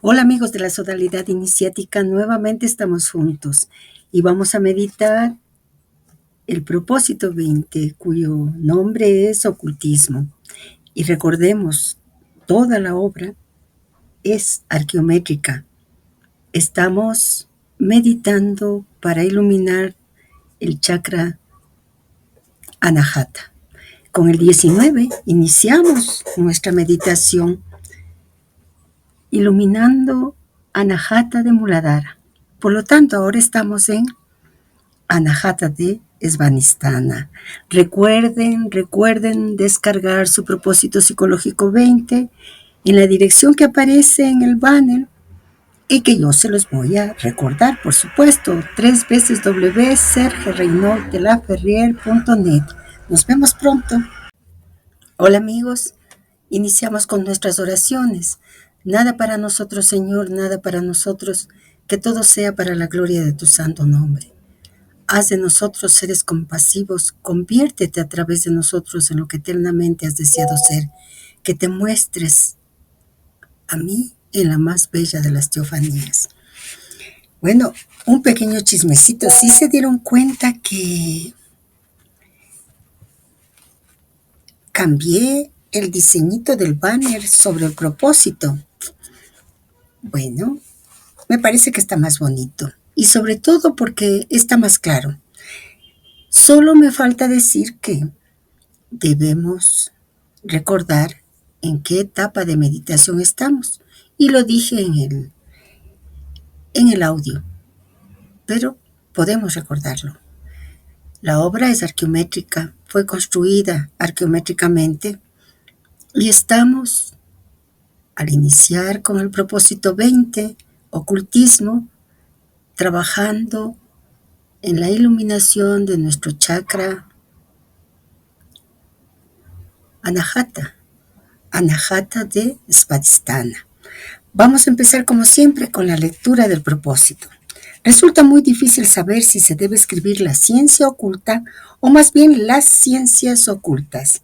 Hola amigos de la Sodalidad Iniciática, nuevamente estamos juntos y vamos a meditar el propósito 20, cuyo nombre es ocultismo. Y recordemos, toda la obra es arqueométrica. Estamos meditando para iluminar el chakra Anahata. Con el 19 iniciamos nuestra meditación iluminando Anahata de Muladhara. Por lo tanto, ahora estamos en Anahata de Svanistana. Recuerden descargar su propósito psicológico 20 en la dirección que aparece en el banner y que yo se los voy a recordar, por supuesto, 3 veces www.sergerreynolddelaferrier.net. Nos vemos pronto. Hola amigos, iniciamos con nuestras oraciones. Nada para nosotros, Señor, nada para nosotros, que todo sea para la gloria de tu santo nombre. Haz de nosotros seres compasivos, conviértete a través de nosotros en lo que eternamente has deseado ser, que te muestres a mí en la más bella de las teofanías. Bueno, un pequeño chismecito. ¿Sí se dieron cuenta que cambié el diseñito del banner sobre el propósito? Bueno, me parece que está más bonito y sobre todo porque está más claro. Solo me falta decir que debemos recordar en qué etapa de meditación estamos. Y lo dije en el audio, pero podemos recordarlo. La obra es arqueométrica, fue construida arqueométricamente y estamos, al iniciar con el propósito 20, ocultismo, trabajando en la iluminación de nuestro chakra Anahata de Svadhisthana. Vamos a empezar como siempre con la lectura del propósito. Resulta muy difícil saber si se debe escribir la ciencia oculta o más bien las ciencias ocultas,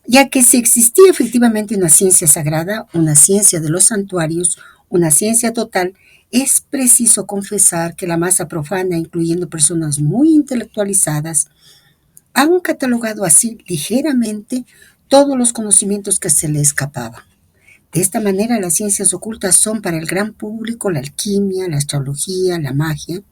ya que si existía efectivamente una ciencia sagrada, una ciencia de los santuarios, una ciencia total, es preciso confesar que la masa profana, incluyendo personas muy intelectualizadas, han catalogado así ligeramente todos los conocimientos que se le escapaban. De esta manera, las ciencias ocultas son para el gran público la alquimia, la astrología, la magia.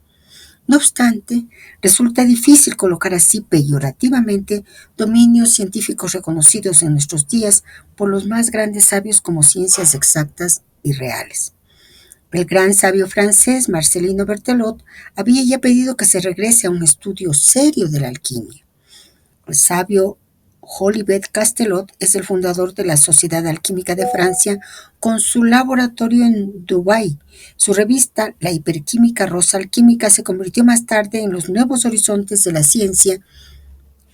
No obstante, resulta difícil colocar así peyorativamente dominios científicos reconocidos en nuestros días por los más grandes sabios como ciencias exactas y reales. El gran sabio francés Marcelino Berthelot había ya pedido que se regrese a un estudio serio de la alquimia. El sabio Jolivet Castelot es el fundador de la Sociedad Alquímica de Francia con su laboratorio en Dubái. Su revista, La Hiperquímica Rosa Alquímica, se convirtió más tarde en los nuevos horizontes de la ciencia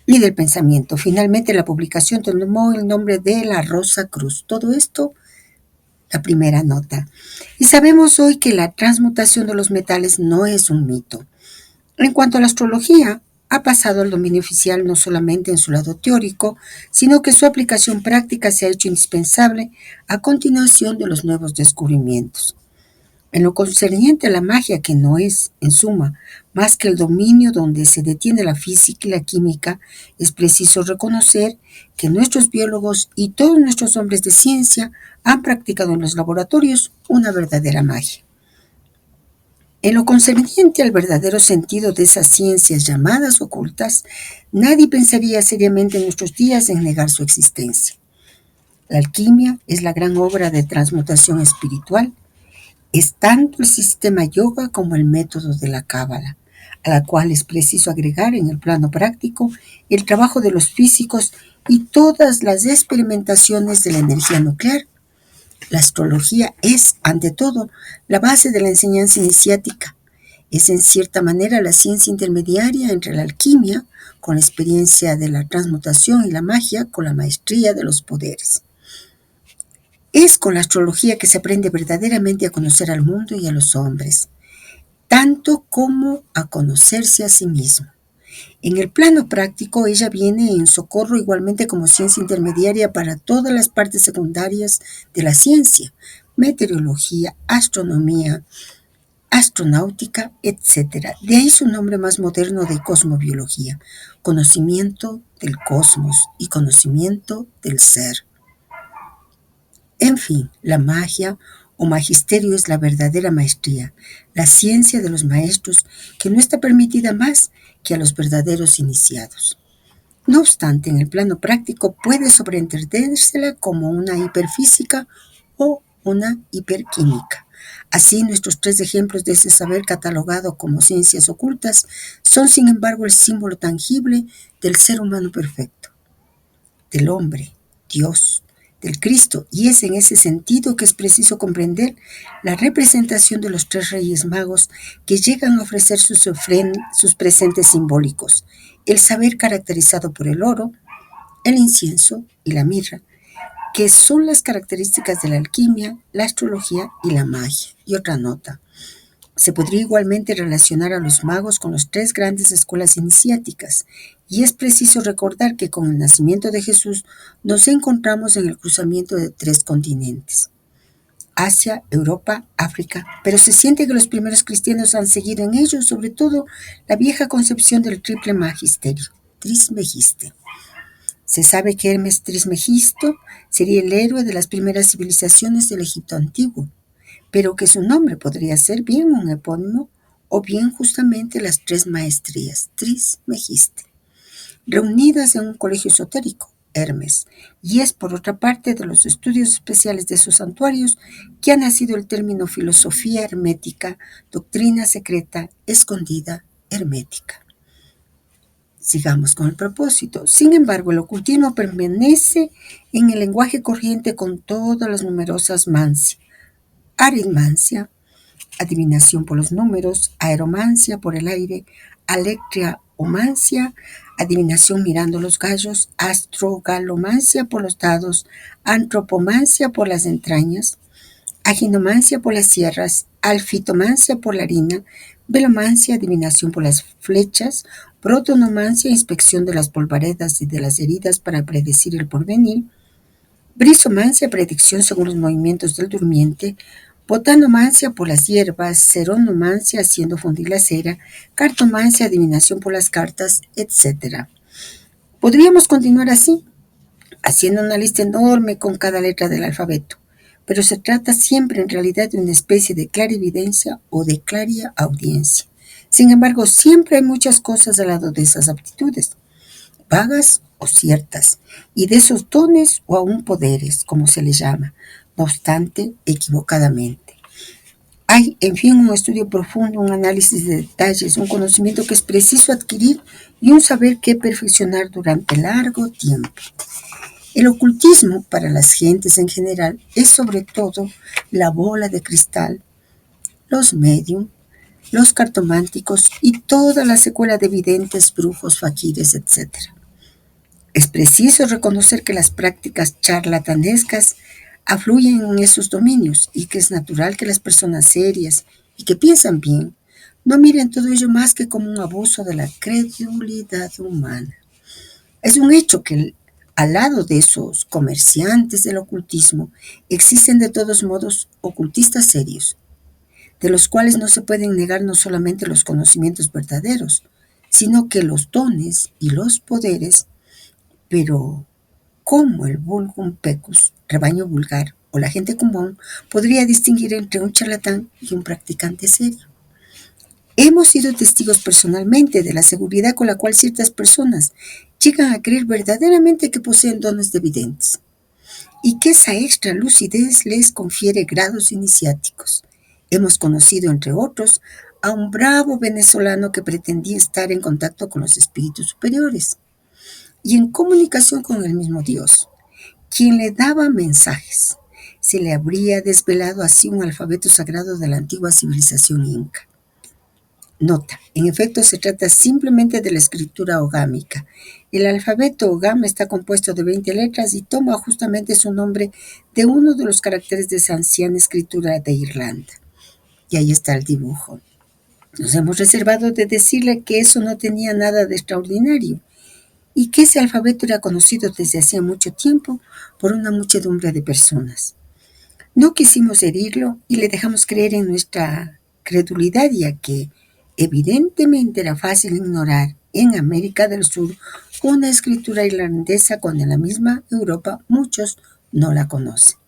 y del pensamiento. Finalmente, la publicación tomó el nombre de la Rosa Cruz. Todo esto, la primera nota. Y sabemos hoy que la transmutación de los metales no es un mito. En cuanto a la astrología, ha pasado al dominio oficial no solamente en su lado teórico, sino que su aplicación práctica se ha hecho indispensable a continuación de los nuevos descubrimientos. En lo concerniente a la magia, que no es, en suma, más que el dominio donde se detiene la física y la química, es preciso reconocer que nuestros biólogos y todos nuestros hombres de ciencia han practicado en los laboratorios una verdadera magia. En lo concerniente al verdadero sentido de esas ciencias llamadas ocultas, nadie pensaría seriamente en nuestros días en negar su existencia. La alquimia es la gran obra de transmutación espiritual. Es tanto el sistema yoga como el método de la cábala, a la cual es preciso agregar en el plano práctico el trabajo de los físicos y todas las experimentaciones de la energía nuclear. La astrología es, ante todo, la base de la enseñanza iniciática. Es en cierta manera la ciencia intermediaria entre la alquimia, con la experiencia de la transmutación, y la magia, con la maestría de los poderes. Es con la astrología que se aprende verdaderamente a conocer al mundo y a los hombres, tanto como a conocerse a sí mismo. En el plano práctico, ella viene en socorro igualmente como ciencia intermediaria para todas las partes secundarias de la ciencia, meteorología, astronomía, astronáutica, etc. De ahí su nombre más moderno de cosmobiología, conocimiento del cosmos y conocimiento del ser. En fin, la magia o magisterio es la verdadera maestría, la ciencia de los maestros que no está permitida más que a los verdaderos iniciados. No obstante, en el plano práctico puede sobreentendérsela como una hiperfísica o una hiperquímica. Así, nuestros tres ejemplos de ese saber catalogado como ciencias ocultas son, sin embargo, el símbolo tangible del ser humano perfecto, del hombre, Dios, del Cristo, y es en ese sentido que es preciso comprender la representación de los tres reyes magos que llegan a ofrecer sus presentes simbólicos, el saber caracterizado por el oro, el incienso y la mirra, que son las características de la alquimia, la astrología y la magia. Y otra nota. Se podría igualmente relacionar a los magos con las tres grandes escuelas iniciáticas, y es preciso recordar que con el nacimiento de Jesús nos encontramos en el cruzamiento de tres continentes, Asia, Europa, África, pero se siente que los primeros cristianos han seguido en ellos, sobre todo la vieja concepción del triple magisterio, Trismegiste. Se sabe que Hermes Trismegisto sería el héroe de las primeras civilizaciones del Egipto antiguo, pero que su nombre podría ser bien un epónimo o bien justamente las tres maestrías, Trismegiste, reunidas en un colegio esotérico, Hermes, y es por otra parte de los estudios especiales de sus santuarios que ha nacido el término filosofía hermética, doctrina secreta, escondida, hermética. Sigamos con el propósito. Sin embargo, el ocultismo permanece en el lenguaje corriente con todas las numerosas mancias, aritmancia, adivinación por los números, aeromancia por el aire, alectriaomancia, adivinación mirando los gallos, astrogalomancia por los dados, antropomancia por las entrañas, aginomancia por las sierras, alfitomancia por la harina, velomancia, adivinación por las flechas, protonomancia, inspección de las polvaredas y de las heridas para predecir el porvenir, brisomancia, predicción según los movimientos del durmiente, botanomancia por las hierbas, ceronomancia haciendo fundir la cera, cartomancia, adivinación por las cartas, etc. Podríamos continuar así, haciendo una lista enorme con cada letra del alfabeto, pero se trata siempre en realidad de una especie de clarividencia o de clariaudiencia. Sin embargo, siempre hay muchas cosas al lado de esas aptitudes, vagas o ciertas, y de esos dones o aún poderes, como se les llama, no obstante, equivocadamente. Hay, en fin, un estudio profundo, un análisis de detalles, un conocimiento que es preciso adquirir y un saber que perfeccionar durante largo tiempo. El ocultismo, para las gentes en general, es sobre todo la bola de cristal, los medium, los cartománticos y toda la secuela de videntes, brujos, faquires, etc. Es preciso reconocer que las prácticas charlatanescas afluyen en esos dominios y que es natural que las personas serias y que piensan bien no miren todo ello más que como un abuso de la credulidad humana. Es un hecho que al lado de esos comerciantes del ocultismo existen de todos modos ocultistas serios, de los cuales no se pueden negar no solamente los conocimientos verdaderos, sino que los dones y los poderes. Pero, ¿cómo el vulgum pecus, rebaño vulgar, o la gente común, podría distinguir entre un charlatán y un practicante serio? Hemos sido testigos personalmente de la seguridad con la cual ciertas personas llegan a creer verdaderamente que poseen dones de videntes, y que esa extra lucidez les confiere grados iniciáticos. Hemos conocido, entre otros, a un bravo venezolano que pretendía estar en contacto con los espíritus superiores y en comunicación con el mismo Dios, quien le daba mensajes. Se le habría desvelado así un alfabeto sagrado de la antigua civilización inca. Nota, en efecto se trata simplemente de la escritura ogámica. El alfabeto ogam está compuesto de 20 letras y toma justamente su nombre de uno de los caracteres de esa anciana escritura de Irlanda. Y ahí está el dibujo. Nos hemos reservado de decirle que eso no tenía nada de extraordinario y que ese alfabeto era conocido desde hacía mucho tiempo por una muchedumbre de personas. No quisimos herirlo y le dejamos creer en nuestra credulidad, ya que evidentemente era fácil ignorar en América del Sur una escritura irlandesa cuando en la misma Europa muchos no la conocen.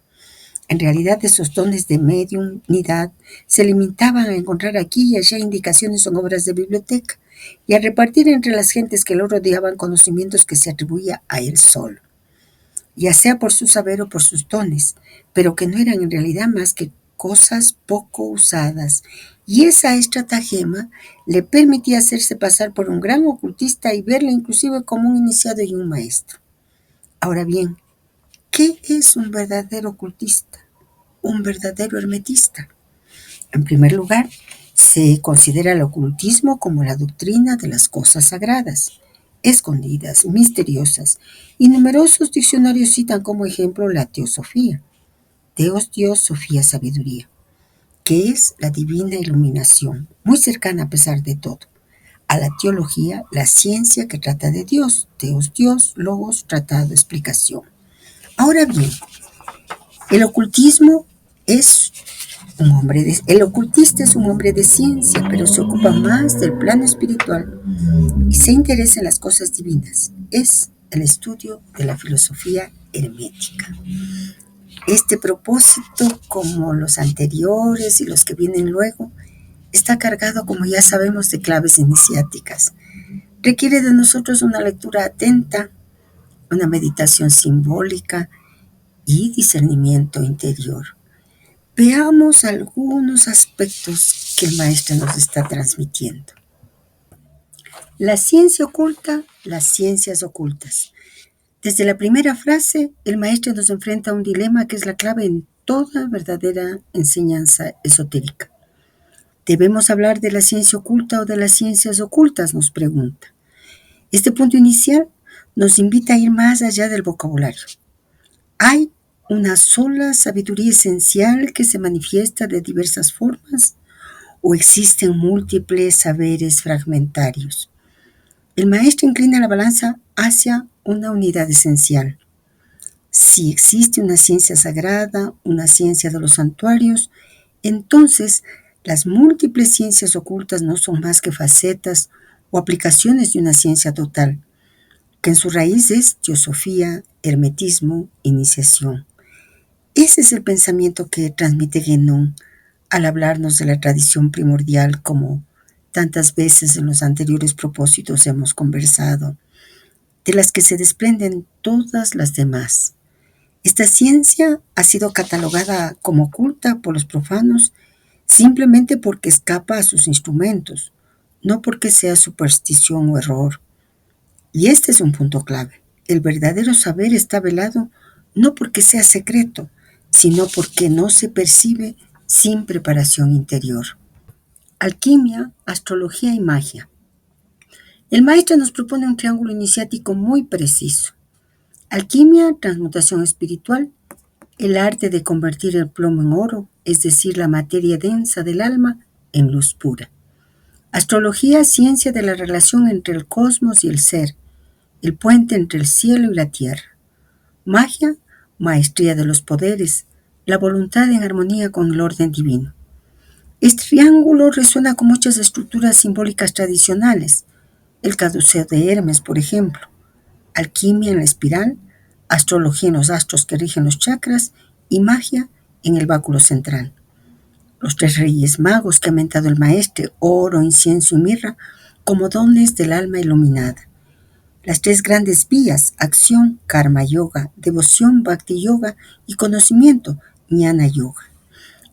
En realidad, esos dones de mediunidad se limitaban a encontrar aquí y allá indicaciones en obras de biblioteca y a repartir entre las gentes que lo rodeaban conocimientos que se atribuía a él solo, ya sea por su saber o por sus dones, pero que no eran en realidad más que cosas poco usadas. Y esa estratagema le permitía hacerse pasar por un gran ocultista y verle inclusive como un iniciado y un maestro. Ahora bien, ¿qué es un verdadero ocultista? Un verdadero hermetista. En primer lugar, se considera el ocultismo como la doctrina de las cosas sagradas, escondidas, misteriosas, y numerosos diccionarios citan como ejemplo la teosofía, Teos, Dios, Sofía, sabiduría, que es la divina iluminación, muy cercana a pesar de todo. A la teología, la ciencia que trata de Dios, Teos, Dios, Logos, tratado, explicación. Ahora bien, el ocultismo es el ocultista es un hombre de ciencia, pero se ocupa más del plano espiritual y se interesa en las cosas divinas. Es el estudio de la filosofía hermética. Este propósito, como los anteriores y los que vienen luego, está cargado, como ya sabemos, de claves iniciáticas. Requiere de nosotros una lectura atenta, una meditación simbólica y discernimiento interior. Veamos algunos aspectos que el maestro nos está transmitiendo. La ciencia oculta, las ciencias ocultas. Desde la primera frase, el maestro nos enfrenta a un dilema que es la clave en toda verdadera enseñanza esotérica. ¿Debemos hablar de la ciencia oculta o de las ciencias ocultas?, nos pregunta. Este punto inicial nos invita a ir más allá del vocabulario. ¿Hay una sola sabiduría esencial que se manifiesta de diversas formas o existen múltiples saberes fragmentarios? El maestro inclina la balanza hacia una unidad esencial. Si existe una ciencia sagrada, una ciencia de los santuarios, entonces las múltiples ciencias ocultas no son más que facetas o aplicaciones de una ciencia total, que en su raíz es teosofía, hermetismo, iniciación. Ese es el pensamiento que transmite Guénon al hablarnos de la tradición primordial, como tantas veces en los anteriores propósitos hemos conversado, de las que se desprenden todas las demás. Esta ciencia ha sido catalogada como oculta por los profanos simplemente porque escapa a sus instrumentos, no porque sea superstición o error. Y este es un punto clave. El verdadero saber está velado no porque sea secreto, sino porque no se percibe sin preparación interior. Alquimia, astrología y magia. El maestro nos propone un triángulo iniciático muy preciso. Alquimia, transmutación espiritual, el arte de convertir el plomo en oro, es decir, la materia densa del alma, en luz pura. Astrología, ciencia de la relación entre el cosmos y el ser, el puente entre el cielo y la tierra. Magia, maestría de los poderes, la voluntad en armonía con el orden divino. Este triángulo resuena con muchas estructuras simbólicas tradicionales, el caduceo de Hermes, por ejemplo, alquimia en la espiral, astrología en los astros que rigen los chakras y magia en el báculo central. Los tres reyes magos que ha mentado el maestre, oro, incienso y mirra, como dones del alma iluminada. Las tres grandes vías, acción, karma yoga, devoción, bhakti yoga y conocimiento, jnana yoga.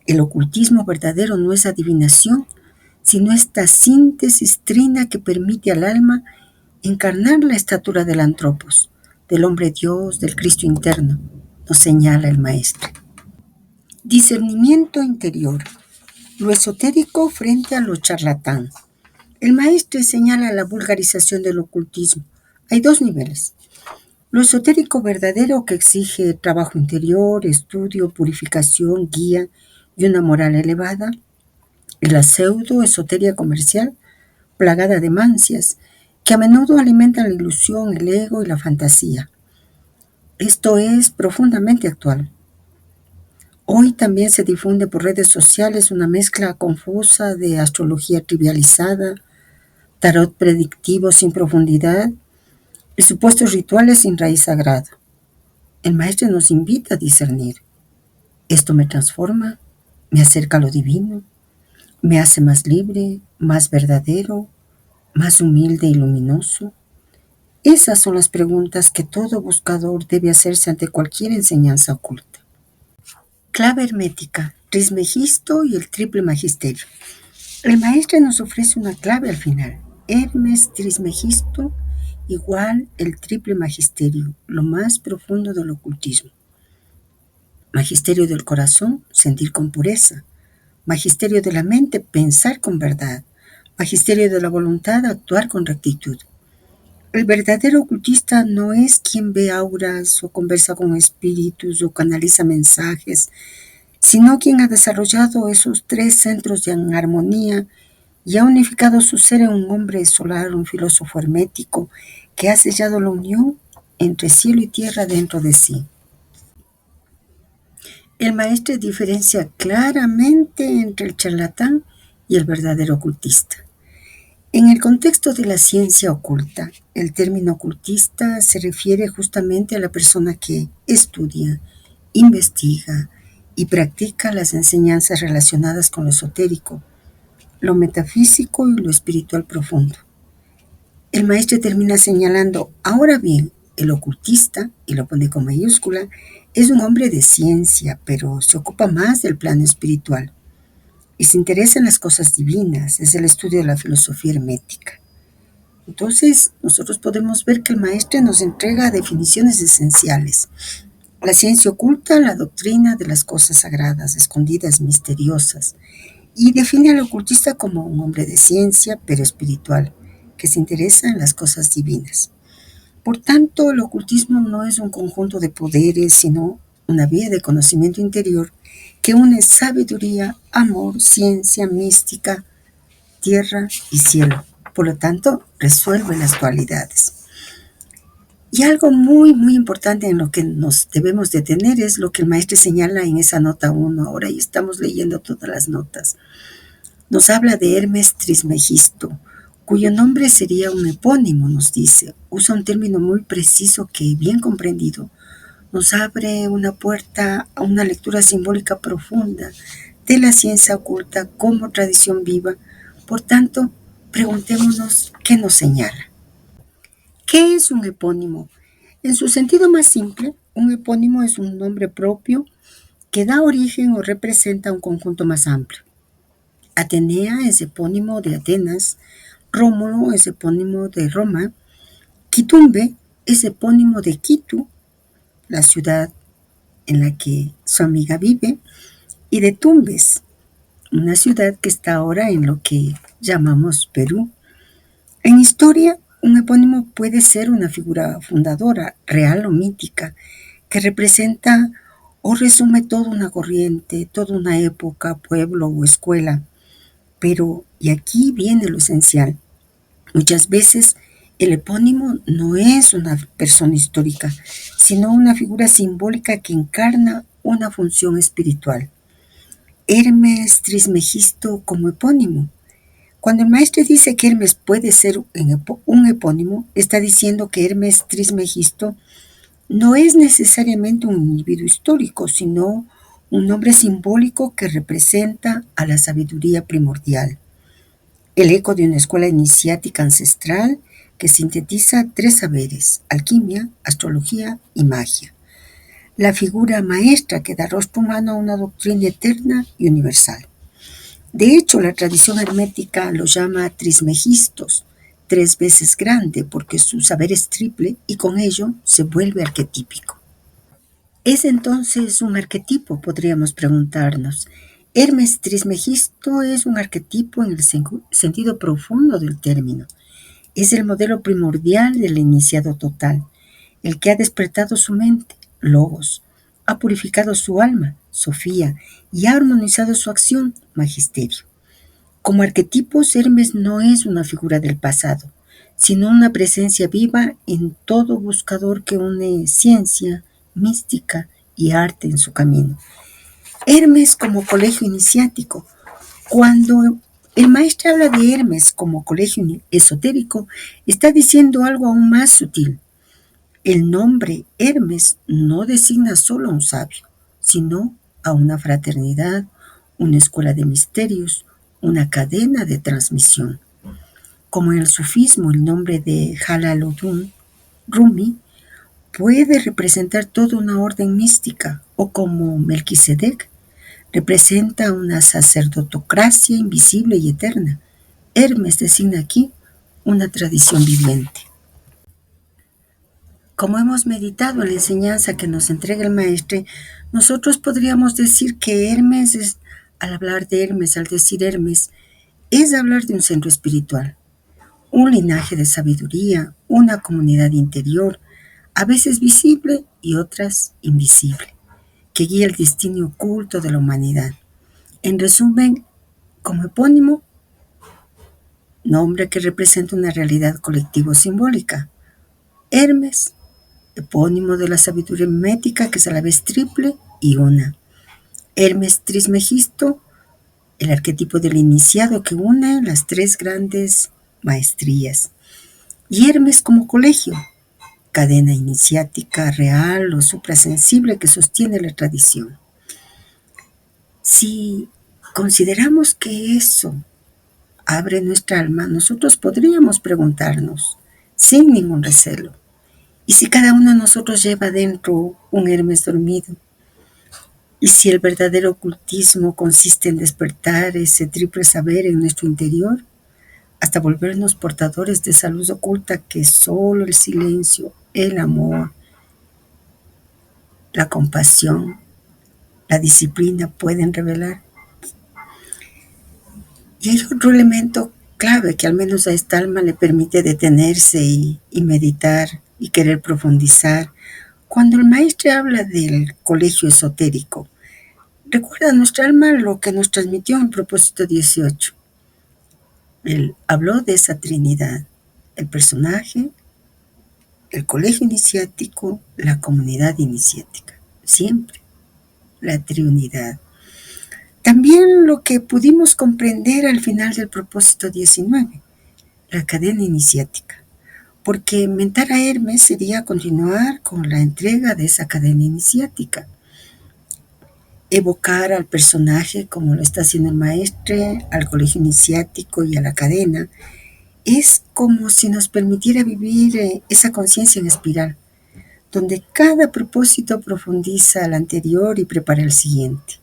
El ocultismo verdadero no es adivinación, sino esta síntesis trina que permite al alma encarnar la estatura del antropos, del hombre Dios, del Cristo interno, nos señala el maestro. Discernimiento interior, lo esotérico frente a lo charlatán. El maestro señala la vulgarización del ocultismo. Hay dos niveles. Lo esotérico verdadero, que exige trabajo interior, estudio, purificación, guía y una moral elevada. Y la pseudo-esoteria comercial, plagada de mancias, que a menudo alimentan la ilusión, el ego y la fantasía. Esto es profundamente actual. Hoy también se difunde por redes sociales una mezcla confusa de astrología trivializada, tarot predictivo sin profundidad y supuestos rituales sin raíz sagrada. El maestro nos invita a discernir. Esto me transforma, me acerca a lo divino, me hace más libre, más verdadero, más humilde y luminoso. Esas son las preguntas que todo buscador debe hacerse ante cualquier enseñanza oculta. Clave hermética, Trismegisto y el triple magisterio. El maestro nos ofrece una clave al final. Hermes Trismegisto igual el triple magisterio, lo más profundo del ocultismo. Magisterio del corazón, sentir con pureza. Magisterio de la mente, pensar con verdad. Magisterio de la voluntad, actuar con rectitud. El verdadero ocultista no es quien ve auras o conversa con espíritus o canaliza mensajes, sino quien ha desarrollado esos tres centros de armonía y ha unificado su ser en un hombre solar, un filósofo hermético, que ha sellado la unión entre cielo y tierra dentro de sí. El maestro diferencia claramente entre el charlatán y el verdadero ocultista. En el contexto de la ciencia oculta, el término ocultista se refiere justamente a la persona que estudia, investiga y practica las enseñanzas relacionadas con lo esotérico, lo metafísico y lo espiritual profundo. El maestro termina señalando, ahora bien, el ocultista, y lo pone con mayúscula, es un hombre de ciencia, pero se ocupa más del plano espiritual y se interesa en las cosas divinas, es el estudio de la filosofía hermética. Entonces, nosotros podemos ver que el maestro nos entrega definiciones esenciales. La ciencia oculta, la doctrina de las cosas sagradas, escondidas, misteriosas, y define al ocultista como un hombre de ciencia, pero espiritual, que se interesa en las cosas divinas. Por tanto, el ocultismo no es un conjunto de poderes, sino una vía de conocimiento interior que une sabiduría, amor, ciencia, mística, tierra y cielo. Por lo tanto, resuelve las dualidades. Y algo muy, muy importante en lo que nos debemos detener es lo que el maestro señala en esa nota 1. Ahora ya estamos leyendo todas las notas. Nos habla de Hermes Trismegisto, cuyo nombre sería un epónimo, nos dice. Usa un término muy preciso que, bien comprendido, nos abre una puerta a una lectura simbólica profunda de la ciencia oculta como tradición viva. Por tanto, preguntémonos qué nos señala. ¿Qué es un epónimo? En su sentido más simple, un epónimo es un nombre propio que da origen o representa un conjunto más amplio. Atenea es epónimo de Atenas, Rómulo es epónimo de Roma, Quitumbe es epónimo de Quito, la ciudad en la que su amiga vive, y de Tumbes, una ciudad que está ahora en lo que llamamos Perú. En historia, un epónimo puede ser una figura fundadora, real o mítica, que representa o resume toda una corriente, toda una época, pueblo o escuela. Pero, y aquí viene lo esencial, muchas veces el epónimo no es una persona histórica, sino una figura simbólica que encarna una función espiritual. Hermes Trismegisto como epónimo. Cuando el maestro dice que Hermes puede ser un epónimo, está diciendo que Hermes Trismegisto no es necesariamente un individuo histórico, sino un nombre simbólico que representa a la sabiduría primordial. El eco de una escuela iniciática ancestral que sintetiza tres saberes: alquimia, astrología y magia. La figura maestra que da rostro humano a una doctrina eterna y universal. De hecho, la tradición hermética lo llama Trismegistos, tres veces grande, porque su saber es triple y con ello se vuelve arquetípico. ¿Es entonces un arquetipo? Podríamos preguntarnos. Hermes Trismegisto es un arquetipo en el sentido profundo del término. Es el modelo primordial del iniciado total, el que ha despertado su mente, logos, ha purificado su alma, Sofía, y ha armonizado su acción, magisterio. Como arquetipos, Hermes no es una figura del pasado, sino una presencia viva en todo buscador que une ciencia, mística y arte en su camino. Hermes como colegio iniciático. Cuando el maestro habla de Hermes como colegio esotérico, está diciendo algo aún más sutil. El nombre Hermes no designa solo a un sabio, sino a una fraternidad, una escuela de misterios, una cadena de transmisión. Como en el sufismo, el nombre de Jalaluddin Rumi puede representar toda una orden mística, o como Melquisedec representa una sacerdotocracia invisible y eterna. Hermes designa aquí una tradición viviente. Como hemos meditado en la enseñanza que nos entrega el maestre, nosotros podríamos decir que Hermes es, al hablar de Hermes, al decir Hermes, es hablar de un centro espiritual, un linaje de sabiduría, una comunidad interior, a veces visible y otras invisible, que guía el destino oculto de la humanidad. En resumen, como epónimo, nombre que representa una realidad colectivo-simbólica. Hermes, epónimo de la sabiduría mimética que es a la vez triple y una. Hermes Trismegisto, el arquetipo del iniciado que une las tres grandes maestrías. Y Hermes como colegio, cadena iniciática real o suprasensible que sostiene la tradición. Si consideramos que eso abre nuestra alma, nosotros podríamos preguntarnos, sin ningún recelo, ¿y si cada uno de nosotros lleva dentro un Hermes dormido? ¿Y si el verdadero ocultismo consiste en despertar ese triple saber en nuestro interior, hasta volvernos portadores de esa luz oculta que solo el silencio, el amor, la compasión, la disciplina pueden revelar? Y hay otro elemento clave que al menos a esta alma le permite detenerse y meditar y querer profundizar. Cuando el maestro habla del colegio esotérico, recuerda a nuestra alma lo que nos transmitió en Propósito 18. Él habló de esa Trinidad, el personaje, el colegio iniciático, la comunidad iniciática. Siempre la Trinidad. También lo que pudimos comprender al final del Propósito 19, la cadena iniciática. Porque mentar a Hermes sería continuar con la entrega de esa cadena iniciática. Evocar al personaje como lo está haciendo el maestre, al colegio iniciático y a la cadena, es como si nos permitiera vivir esa conciencia en espiral, donde cada propósito profundiza al anterior y prepara el siguiente.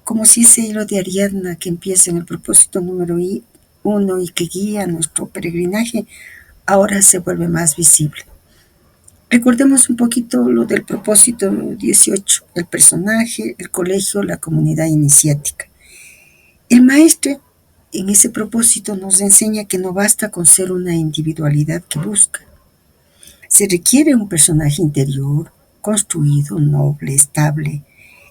Como si ese hilo de Ariadna que empieza en el propósito número 1 y que guía nuestro peregrinaje, ahora se vuelve más visible. Recordemos un poquito lo del propósito 18, el personaje, el colegio, la comunidad iniciática. El maestro en ese propósito nos enseña que no basta con ser una individualidad que busca. Se requiere un personaje interior, construido, noble, estable,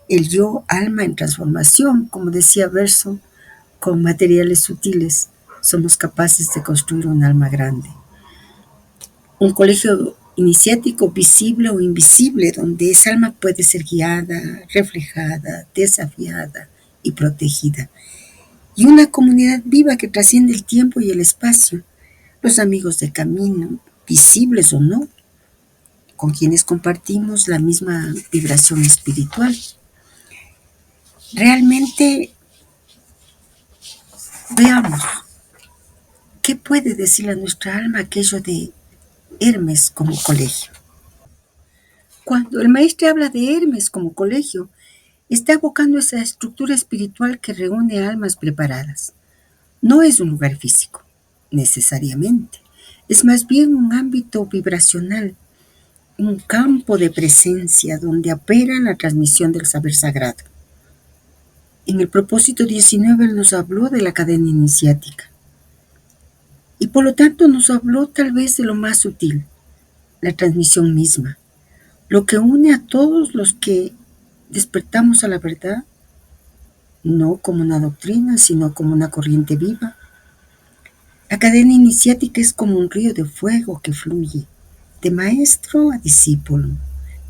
el yo, alma en transformación, como decía Verso, con materiales sutiles somos capaces de construir un alma grande. Un colegio iniciático visible o invisible, donde esa alma puede ser guiada, reflejada, desafiada y protegida. Y una comunidad viva que trasciende el tiempo y el espacio, los amigos de camino, visibles o no, con quienes compartimos la misma vibración espiritual. Realmente veamos qué puede decir a nuestra alma aquello de Hermes como colegio. Cuando el maestro habla de Hermes como colegio, está evocando esa estructura espiritual que reúne almas preparadas. No es un lugar físico, necesariamente. Es más bien un ámbito vibracional, un campo de presencia donde opera la transmisión del saber sagrado. En el propósito 19 él nos habló de la cadena iniciática y por lo tanto nos habló tal vez de lo más sutil, la transmisión misma, lo que une a todos los que despertamos a la verdad, no como una doctrina, sino como una corriente viva. La cadena iniciática es como un río de fuego que fluye, de maestro a discípulo,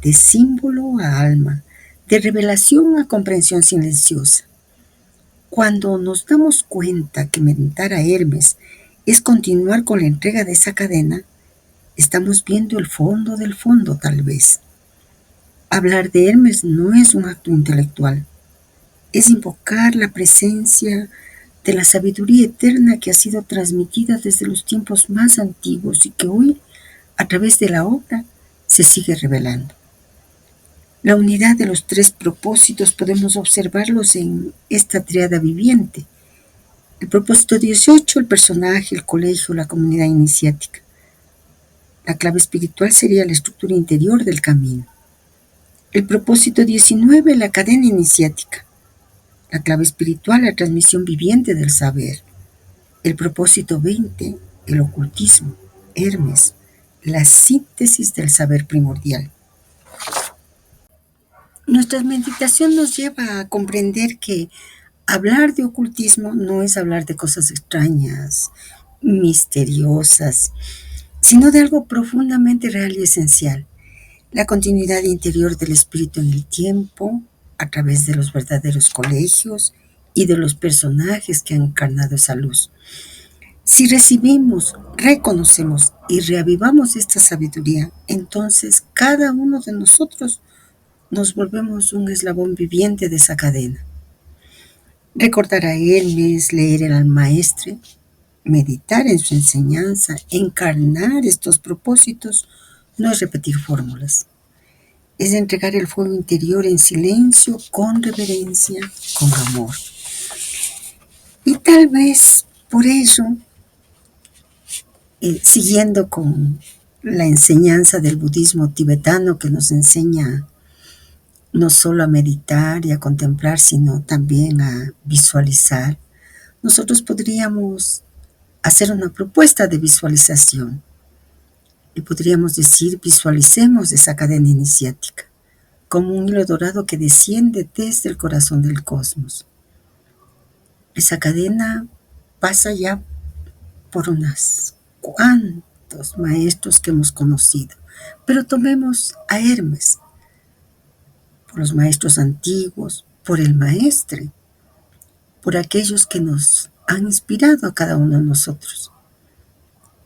de símbolo a alma, de revelación a comprensión silenciosa. Cuando nos damos cuenta que meditar a Hermes es continuar con la entrega de esa cadena, estamos viendo el fondo del fondo tal vez. Hablar de Hermes no es un acto intelectual, es invocar la presencia de la sabiduría eterna que ha sido transmitida desde los tiempos más antiguos y que hoy, a través de la obra, se sigue revelando. La unidad de los tres propósitos podemos observarlos en esta triada viviente. El propósito 18, el personaje, el colegio, la comunidad iniciática. La clave espiritual sería la estructura interior del camino. El propósito 19, la cadena iniciática. La clave espiritual, la transmisión viviente del saber. El propósito 20, el ocultismo, Hermes, la síntesis del saber primordial. Nuestra meditación nos lleva a comprender que hablar de ocultismo no es hablar de cosas extrañas, misteriosas, sino de algo profundamente real y esencial, la continuidad interior del espíritu en el tiempo, a través de los verdaderos colegios y de los personajes que han encarnado esa luz. Si recibimos, reconocemos y reavivamos esta sabiduría, entonces cada uno de nosotros nos volvemos un eslabón viviente de esa cadena. Recordar a Hermes, leer al maestre, meditar en su enseñanza, encarnar estos propósitos, no es repetir fórmulas. Es entregar el fuego interior en silencio, con reverencia, con amor. Y tal vez por eso, siguiendo con la enseñanza del budismo tibetano que nos enseña no solo a meditar y a contemplar, sino también a visualizar, nosotros podríamos hacer una propuesta de visualización y podríamos decir, visualicemos esa cadena iniciática como un hilo dorado que desciende desde el corazón del cosmos. Esa cadena pasa ya por unos cuantos maestros que hemos conocido, pero tomemos a Hermes, por los maestros antiguos, por el maestre, por aquellos que nos han inspirado a cada uno de nosotros.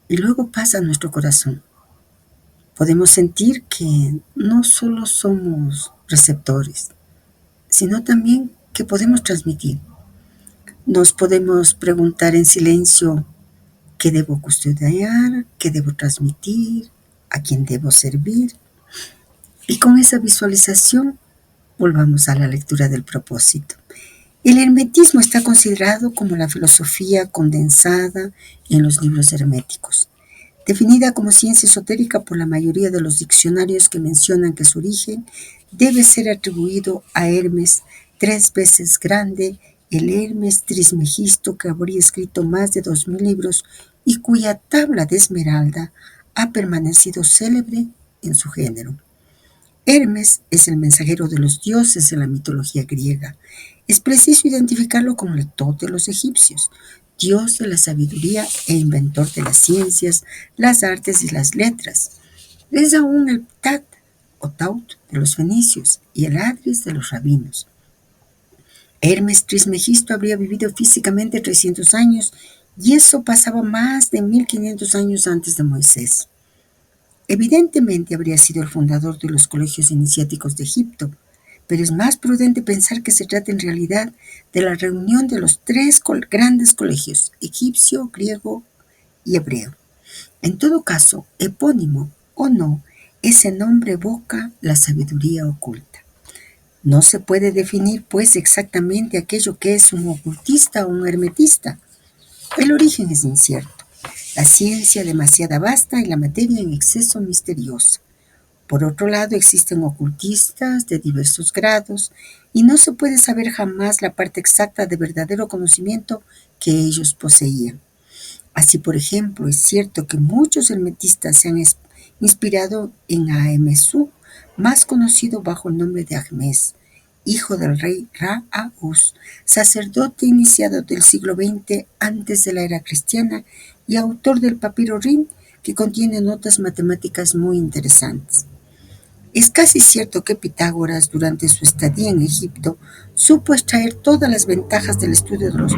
Y luego pasa a nuestro corazón. Podemos sentir que no solo somos receptores, sino también que podemos transmitir. Nos podemos preguntar en silencio, ¿qué debo custodiar? ¿Qué debo transmitir? ¿A quién debo servir? Y con esa visualización, volvamos a la lectura del propósito. El hermetismo está considerado como la filosofía condensada en los libros herméticos, definida como ciencia esotérica por la mayoría de los diccionarios que mencionan que su origen debe ser atribuido a Hermes, 3 veces grande, el Hermes Trismegisto, que habría escrito más de 2000 libros y cuya tabla de esmeralda ha permanecido célebre en su género. Hermes es el mensajero de los dioses de la mitología griega. Es preciso identificarlo como el Tot de los egipcios, dios de la sabiduría e inventor de las ciencias, las artes y las letras. Es aún el Ptat o Taut de los fenicios y el Adris de los rabinos. Hermes Trismegisto habría vivido físicamente 300 años y eso pasaba más de 1500 años antes de Moisés. Evidentemente habría sido el fundador de los colegios iniciáticos de Egipto, pero es más prudente pensar que se trata en realidad de la reunión de los 3 grandes colegios, egipcio, griego y hebreo. En todo caso, epónimo o no, ese nombre evoca la sabiduría oculta. No se puede definir, pues, exactamente aquello que es un ocultista o un hermetista. El origen es incierto, la ciencia demasiado vasta y la materia en exceso misteriosa. Por otro lado, existen ocultistas de diversos grados y no se puede saber jamás la parte exacta de verdadero conocimiento que ellos poseían. Así, por ejemplo, es cierto que muchos hermetistas se han inspirado en Ahemsu, más conocido bajo el nombre de Ahmes, hijo del rey Ra-Ahus, sacerdote iniciado del siglo XX antes de la era cristiana y autor del papiro Rin, que contiene notas matemáticas muy interesantes. Es casi cierto que Pitágoras, durante su estadía en Egipto, supo extraer todas las ventajas del estudio de los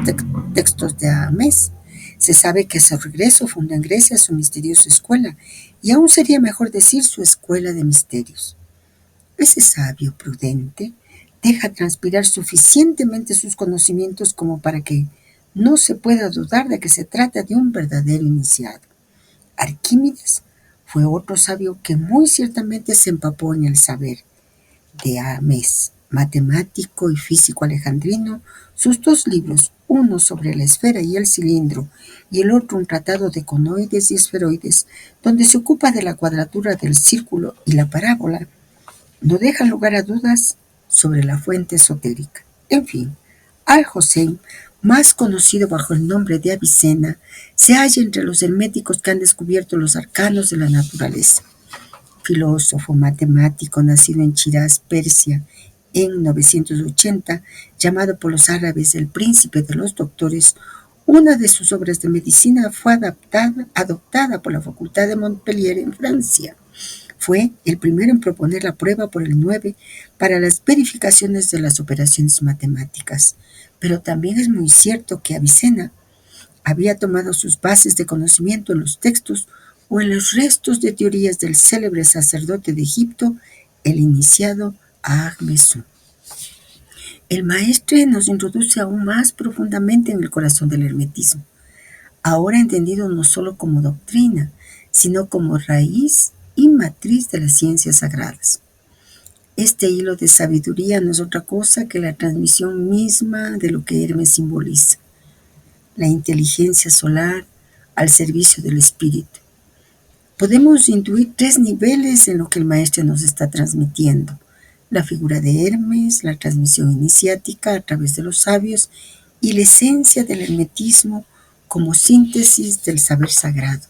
textos de Amés. Se sabe que a su regreso fundó en Grecia su misteriosa escuela, y aún sería mejor decir su escuela de misterios. Ese sabio prudente deja transpirar suficientemente sus conocimientos como para que no se pueda dudar de que se trata de un verdadero iniciado. Arquímedes fue otro sabio que muy ciertamente se empapó en el saber de Amés, matemático y físico alejandrino. Sus dos libros, uno sobre la esfera y el cilindro y el otro un tratado de conoides y esferoides, donde se ocupa de la cuadratura del círculo y la parábola, no dejan lugar a dudas sobre la fuente esotérica. En fin, Al-Hussein, más conocido bajo el nombre de Avicena, se halla entre los herméticos que han descubierto los arcanos de la naturaleza. Filósofo matemático nacido en Shiraz, Persia, en 980, llamado por los árabes el príncipe de los doctores, una de sus obras de medicina fue adoptada por la Facultad de Montpellier en Francia. Fue el primero en proponer la prueba por el 9 para las verificaciones de las operaciones matemáticas. Pero también es muy cierto que Avicena había tomado sus bases de conocimiento en los textos o en los restos de teorías del célebre sacerdote de Egipto, el iniciado Ahmesú. El maestre nos introduce aún más profundamente en el corazón del hermetismo, ahora entendido no solo como doctrina, sino como raíz y matriz de las ciencias sagradas. Este hilo de sabiduría no es otra cosa que la transmisión misma de lo que Hermes simboliza, la inteligencia solar al servicio del espíritu. Podemos intuir tres niveles en lo que el maestro nos está transmitiendo: la figura de Hermes, la transmisión iniciática a través de los sabios y la esencia del hermetismo como síntesis del saber sagrado.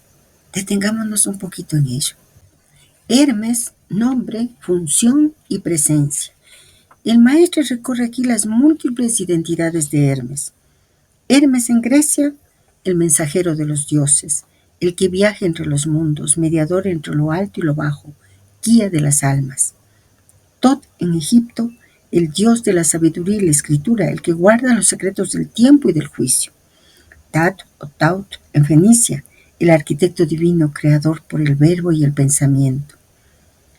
Detengámonos un poquito en ello. Hermes, nombre, función y presencia. El maestro recorre aquí las múltiples identidades de Hermes. Hermes en Grecia, el mensajero de los dioses, el que viaja entre los mundos, mediador entre lo alto y lo bajo, guía de las almas. Tot en Egipto, el dios de la sabiduría y la escritura, el que guarda los secretos del tiempo y del juicio. Tat o Taut en Fenicia, el arquitecto divino creador por el verbo y el pensamiento.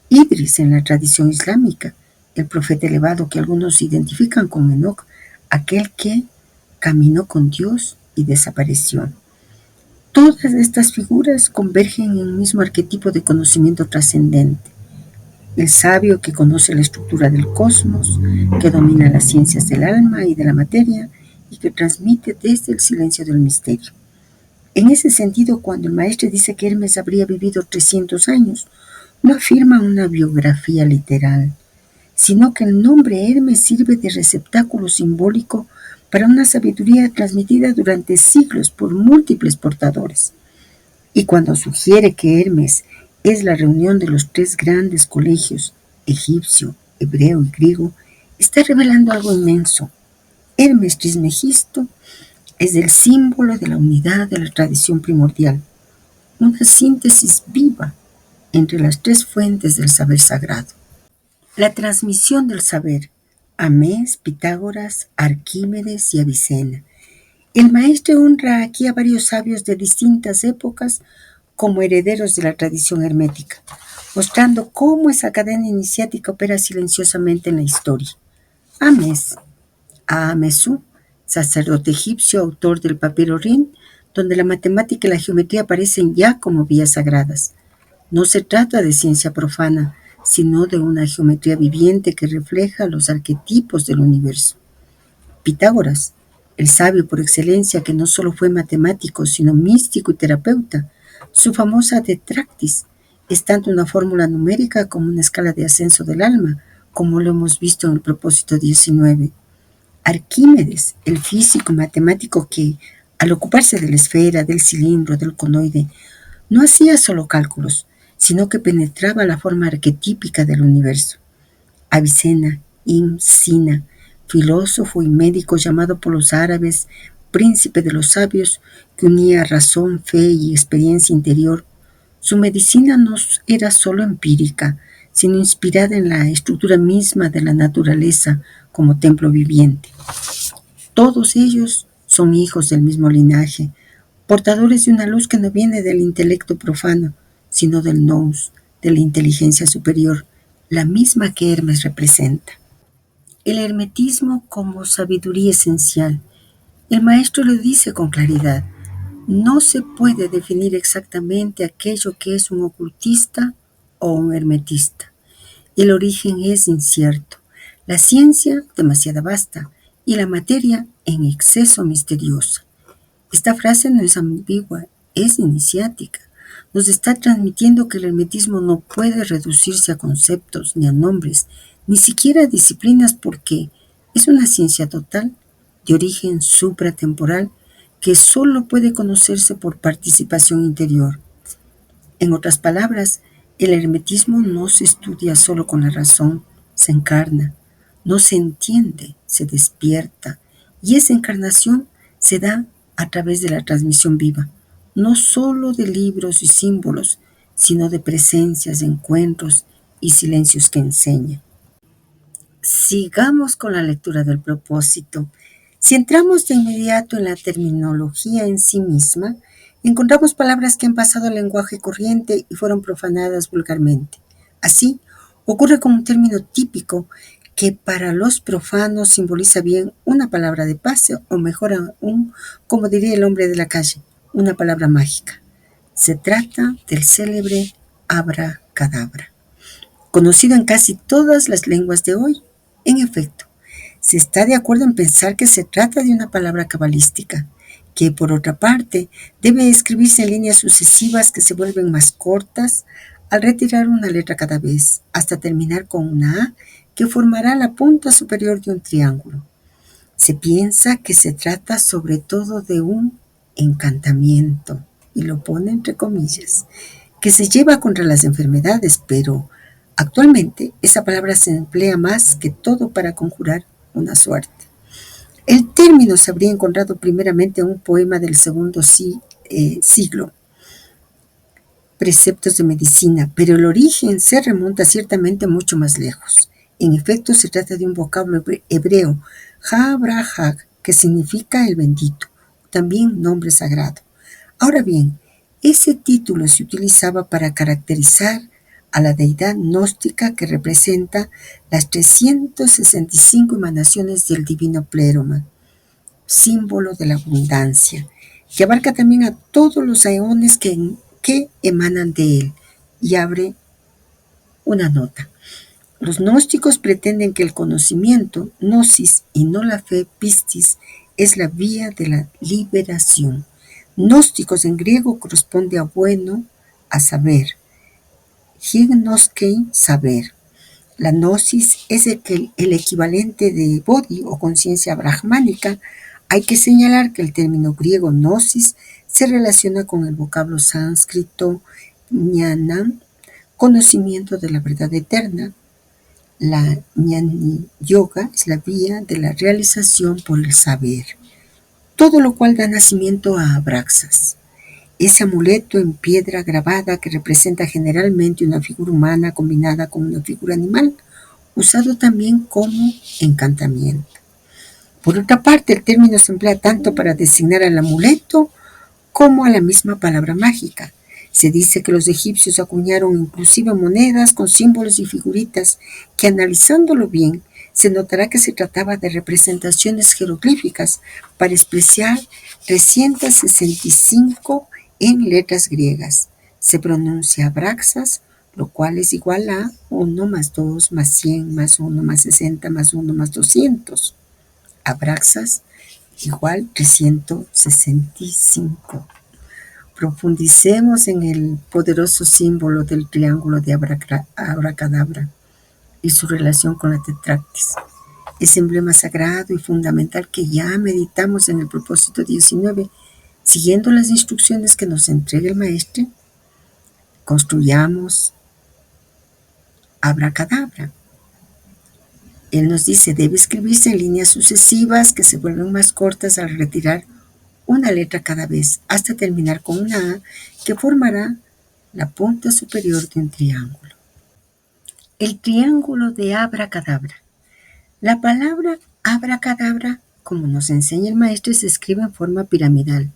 Idris en la tradición islámica, el profeta elevado que algunos identifican con Enoc, aquel que caminó con Dios y desapareció. Todas estas figuras convergen en un mismo arquetipo de conocimiento trascendente. El sabio que conoce la estructura del cosmos, que domina las ciencias del alma y de la materia y que transmite desde el silencio del misterio. En ese sentido, cuando el maestro dice que Hermes habría vivido 300 años, no afirma una biografía literal, sino que el nombre Hermes sirve de receptáculo simbólico para una sabiduría transmitida durante siglos por múltiples portadores. Y cuando sugiere que Hermes es la reunión de los tres grandes colegios, egipcio, hebreo y griego, está revelando algo inmenso. Hermes Trismegisto es el símbolo de la unidad de la tradición primordial, una síntesis viva entre las tres fuentes del saber sagrado. La transmisión del saber: Amés, Pitágoras, Arquímedes y Avicena. El maestro honra aquí a varios sabios de distintas épocas como herederos de la tradición hermética, mostrando cómo esa cadena iniciática opera silenciosamente en la historia. Amés, Ahmesú, sacerdote egipcio, autor del papiro Rin, donde la matemática y la geometría aparecen ya como vías sagradas. No se trata de ciencia profana, sino de una geometría viviente que refleja los arquetipos del universo. Pitágoras, el sabio por excelencia que no solo fue matemático, sino místico y terapeuta. Su famosa Tetractis es tanto una fórmula numérica como una escala de ascenso del alma, como lo hemos visto en el propósito 19. Arquímedes, el físico matemático que, al ocuparse de la esfera, del cilindro, del conoide, no hacía solo cálculos, sino que penetraba la forma arquetípica del universo. Avicena, Ibn Sina, filósofo y médico llamado por los árabes príncipe de los sabios, que unía razón, fe y experiencia interior. Su medicina no era solo empírica, sino inspirada en la estructura misma de la naturaleza como templo viviente. Todos ellos son hijos del mismo linaje, portadores de una luz que no viene del intelecto profano, sino del nous, de la inteligencia superior, la misma que Hermes representa. El hermetismo como sabiduría esencial. El maestro le dice con claridad, no se puede definir exactamente aquello que es un ocultista o un hermetista. El origen es incierto, la ciencia demasiado vasta y la materia en exceso misteriosa. Esta frase no es ambigua, es iniciática. Nos está transmitiendo que el hermetismo no puede reducirse a conceptos ni a nombres, ni siquiera a disciplinas porque es una ciencia total, de origen supratemporal, que solo puede conocerse por participación interior. En otras palabras, el hermetismo no se estudia solo con la razón, se encarna, no se entiende, se despierta, y esa encarnación se da a través de la transmisión viva, no solo de libros y símbolos, sino de presencias, encuentros y silencios que enseñan. Sigamos con la lectura del propósito. Si entramos de inmediato en la terminología en sí misma, encontramos palabras que han pasado al lenguaje corriente y fueron profanadas vulgarmente. Así, ocurre con un término típico que para los profanos simboliza bien una palabra de paz o mejor aún, como diría el hombre de la calle, una palabra mágica. Se trata del célebre abracadabra, conocido en casi todas las lenguas de hoy. En efecto, se está de acuerdo en pensar que se trata de una palabra cabalística, que por otra parte debe escribirse en líneas sucesivas que se vuelven más cortas al retirar una letra cada vez, hasta terminar con una A que formará la punta superior de un triángulo. Se piensa que se trata sobre todo de un encantamiento, y lo pone entre comillas, que se lleva contra las enfermedades, pero actualmente esa palabra se emplea más que todo para conjurar una suerte. El término se habría encontrado primeramente en un poema del segundo siglo, Preceptos de Medicina, pero el origen se remonta ciertamente mucho más lejos. En efecto, se trata de un vocablo hebreo, Ha-Bra-Hag, que significa el bendito, también nombre sagrado. Ahora bien, ese título se utilizaba para caracterizar a la deidad gnóstica que representa las 365 emanaciones del divino pleroma, símbolo de la abundancia, que abarca también a todos los aeones que emanan de él. Y abre una nota. Los gnósticos pretenden que el conocimiento, gnosis, y no la fe, pistis, es la vía de la liberación. Gnósticos en griego corresponde a bueno, a saber. Gignoskei, saber. La gnosis es el equivalente de bodhi o conciencia brahmánica. Hay que señalar que el término griego gnosis se relaciona con el vocablo sánscrito jnanam, conocimiento de la verdad eterna. La jnani yoga es la vía de la realización por el saber, todo lo cual da nacimiento a abraxas, ese amuleto en piedra grabada que representa generalmente una figura humana combinada con una figura animal, usado también como encantamiento. Por otra parte, el término se emplea tanto para designar al amuleto como a la misma palabra mágica. Se dice que los egipcios acuñaron inclusive monedas con símbolos y figuritas que, analizándolo bien, se notará que se trataba de representaciones jeroglíficas para expresar 365 en letras griegas. Se pronuncia abraxas, lo cual es igual a 1 más 2 más 100 más 1 más 60 más 1 más 200. Abraxas igual 365. Profundicemos en el poderoso símbolo del triángulo de abracadabra y su relación con la tetractis. Ese emblema sagrado y fundamental que ya meditamos en el propósito 19, siguiendo las instrucciones que nos entrega el maestro, construyamos abracadabra. Él nos dice, debe escribirse en líneas sucesivas que se vuelven más cortas al retirar una letra cada vez, hasta terminar con una A que formará la punta superior de un triángulo. El triángulo de abracadabra. La palabra abracadabra, como nos enseña el maestro, se escribe en forma piramidal,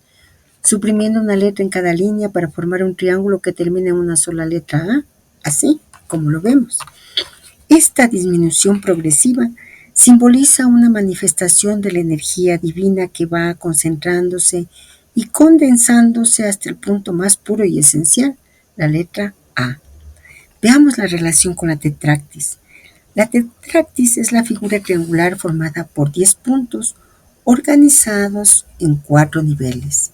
suprimiendo una letra en cada línea para formar un triángulo que termina en una sola letra A, así como lo vemos. Esta disminución progresiva simboliza una manifestación de la energía divina que va concentrándose y condensándose hasta el punto más puro y esencial, la letra A. Veamos la relación con la tetractis. La tetractis es la figura triangular formada por 10 puntos organizados en 4 niveles.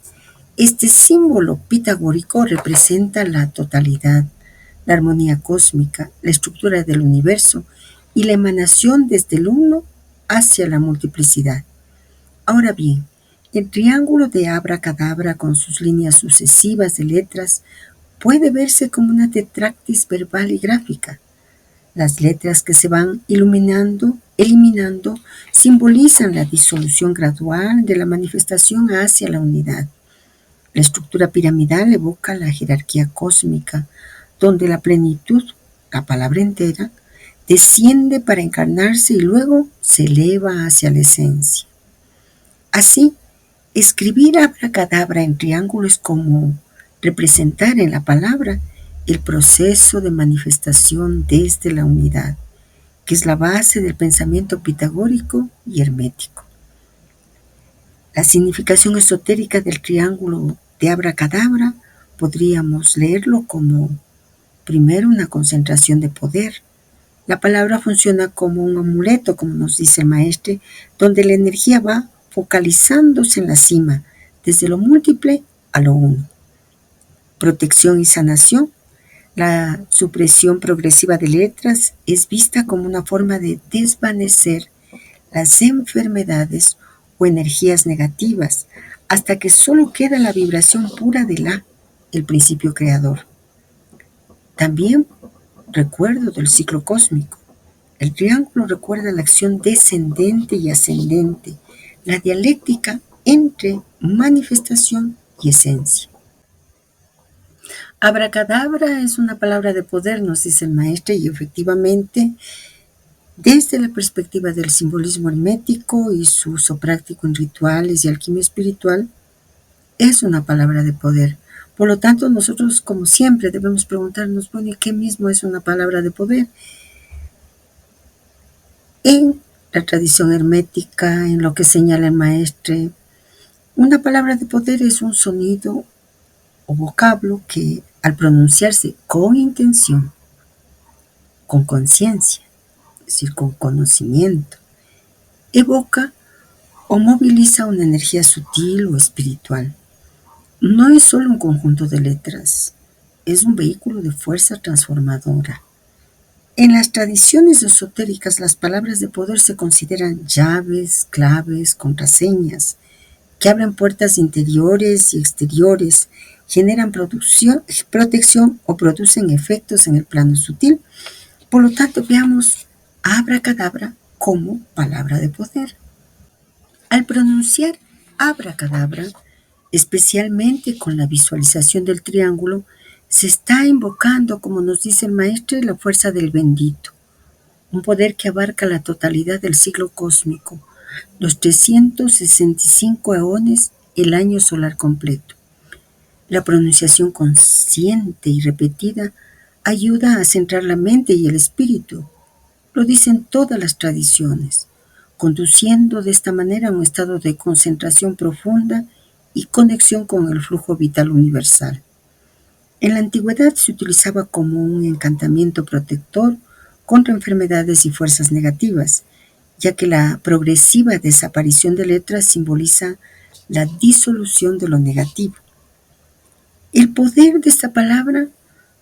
Este símbolo pitagórico representa la totalidad, la armonía cósmica, la estructura del universo y la emanación desde el uno hacia la multiplicidad. Ahora bien, el triángulo de abracadabra con sus líneas sucesivas de letras puede verse como una tetractis verbal y gráfica. Las letras que se van eliminando, simbolizan la disolución gradual de la manifestación hacia la unidad. La estructura piramidal evoca la jerarquía cósmica, donde la plenitud, la palabra entera, desciende para encarnarse y luego se eleva hacia la esencia. Así, escribir abracadabra en triángulo es como representar en la palabra el proceso de manifestación desde la unidad, que es la base del pensamiento pitagórico y hermético. La significación esotérica del triángulo de abracadabra podríamos leerlo como, primero, una concentración de poder. La palabra funciona como un amuleto, como nos dice el maestro, donde la energía va focalizándose en la cima, desde lo múltiple a lo uno. Protección y sanación. La supresión progresiva de letras es vista como una forma de desvanecer las enfermedades o energías negativas hasta que solo queda la vibración pura de la, el principio creador. También recuerdo del ciclo cósmico. El triángulo recuerda la acción descendente y ascendente, la dialéctica entre manifestación y esencia. Abracadabra es una palabra de poder, nos dice el maestro, y efectivamente, desde la perspectiva del simbolismo hermético y su uso práctico en rituales y alquimia espiritual, es una palabra de poder. Por lo tanto, nosotros, como siempre, debemos preguntarnos, bueno, ¿y qué mismo es una palabra de poder? En la tradición hermética, en lo que señala el maestro, una palabra de poder es un sonido o vocablo que, al pronunciarse con intención, con conciencia, es decir, con conocimiento, evoca o moviliza una energía sutil o espiritual. No es solo un conjunto de letras, es un vehículo de fuerza transformadora. En las tradiciones esotéricas, las palabras de poder se consideran llaves, claves, contraseñas, que abren puertas interiores y exteriores, generan protección o producen efectos en el plano sutil. Por lo tanto, veamos abracadabra como palabra de poder. Al pronunciar abracadabra, especialmente con la visualización del triángulo, se está invocando, como nos dice el maestro, la fuerza del bendito, un poder que abarca la totalidad del ciclo cósmico, los 365 eones, el año solar completo. La pronunciación consciente y repetida ayuda a centrar la mente y el espíritu. Lo dicen todas las tradiciones, conduciendo de esta manera a un estado de concentración profunda y conexión con el flujo vital universal. En la antigüedad se utilizaba como un encantamiento protector contra enfermedades y fuerzas negativas, ya que la progresiva desaparición de letras simboliza la disolución de lo negativo. El poder de esta palabra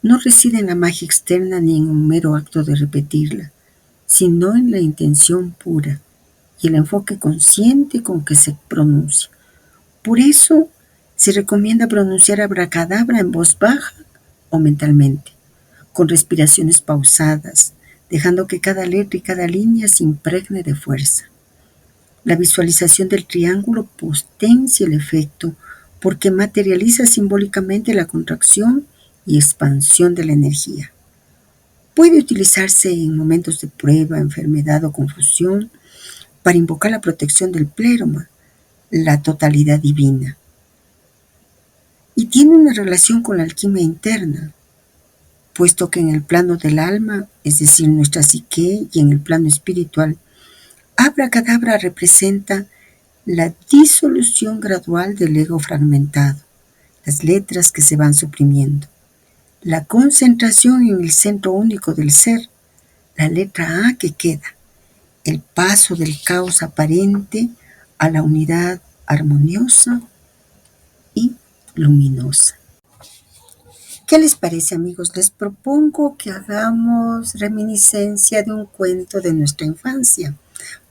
no reside en la magia externa ni en un mero acto de repetirla, sino en la intención pura y el enfoque consciente con que se pronuncia. Por eso se recomienda pronunciar abracadabra en voz baja o mentalmente, con respiraciones pausadas, dejando que cada letra y cada línea se impregne de fuerza. La visualización del triángulo potencia el efecto porque materializa simbólicamente la contracción y expansión de la energía. Puede utilizarse en momentos de prueba, enfermedad o confusión para invocar la protección del pleroma, la totalidad divina. Y tiene una relación con la alquimia interna, puesto que en el plano del alma, es decir, nuestra psique, y en el plano espiritual, abracadabra representa la disolución gradual del ego fragmentado, las letras que se van suprimiendo, la concentración en el centro único del ser, la letra A que queda, el paso del caos aparente a la unidad armoniosa y luminosa. ¿Qué les parece, amigos? Les propongo que hagamos reminiscencia de un cuento de nuestra infancia.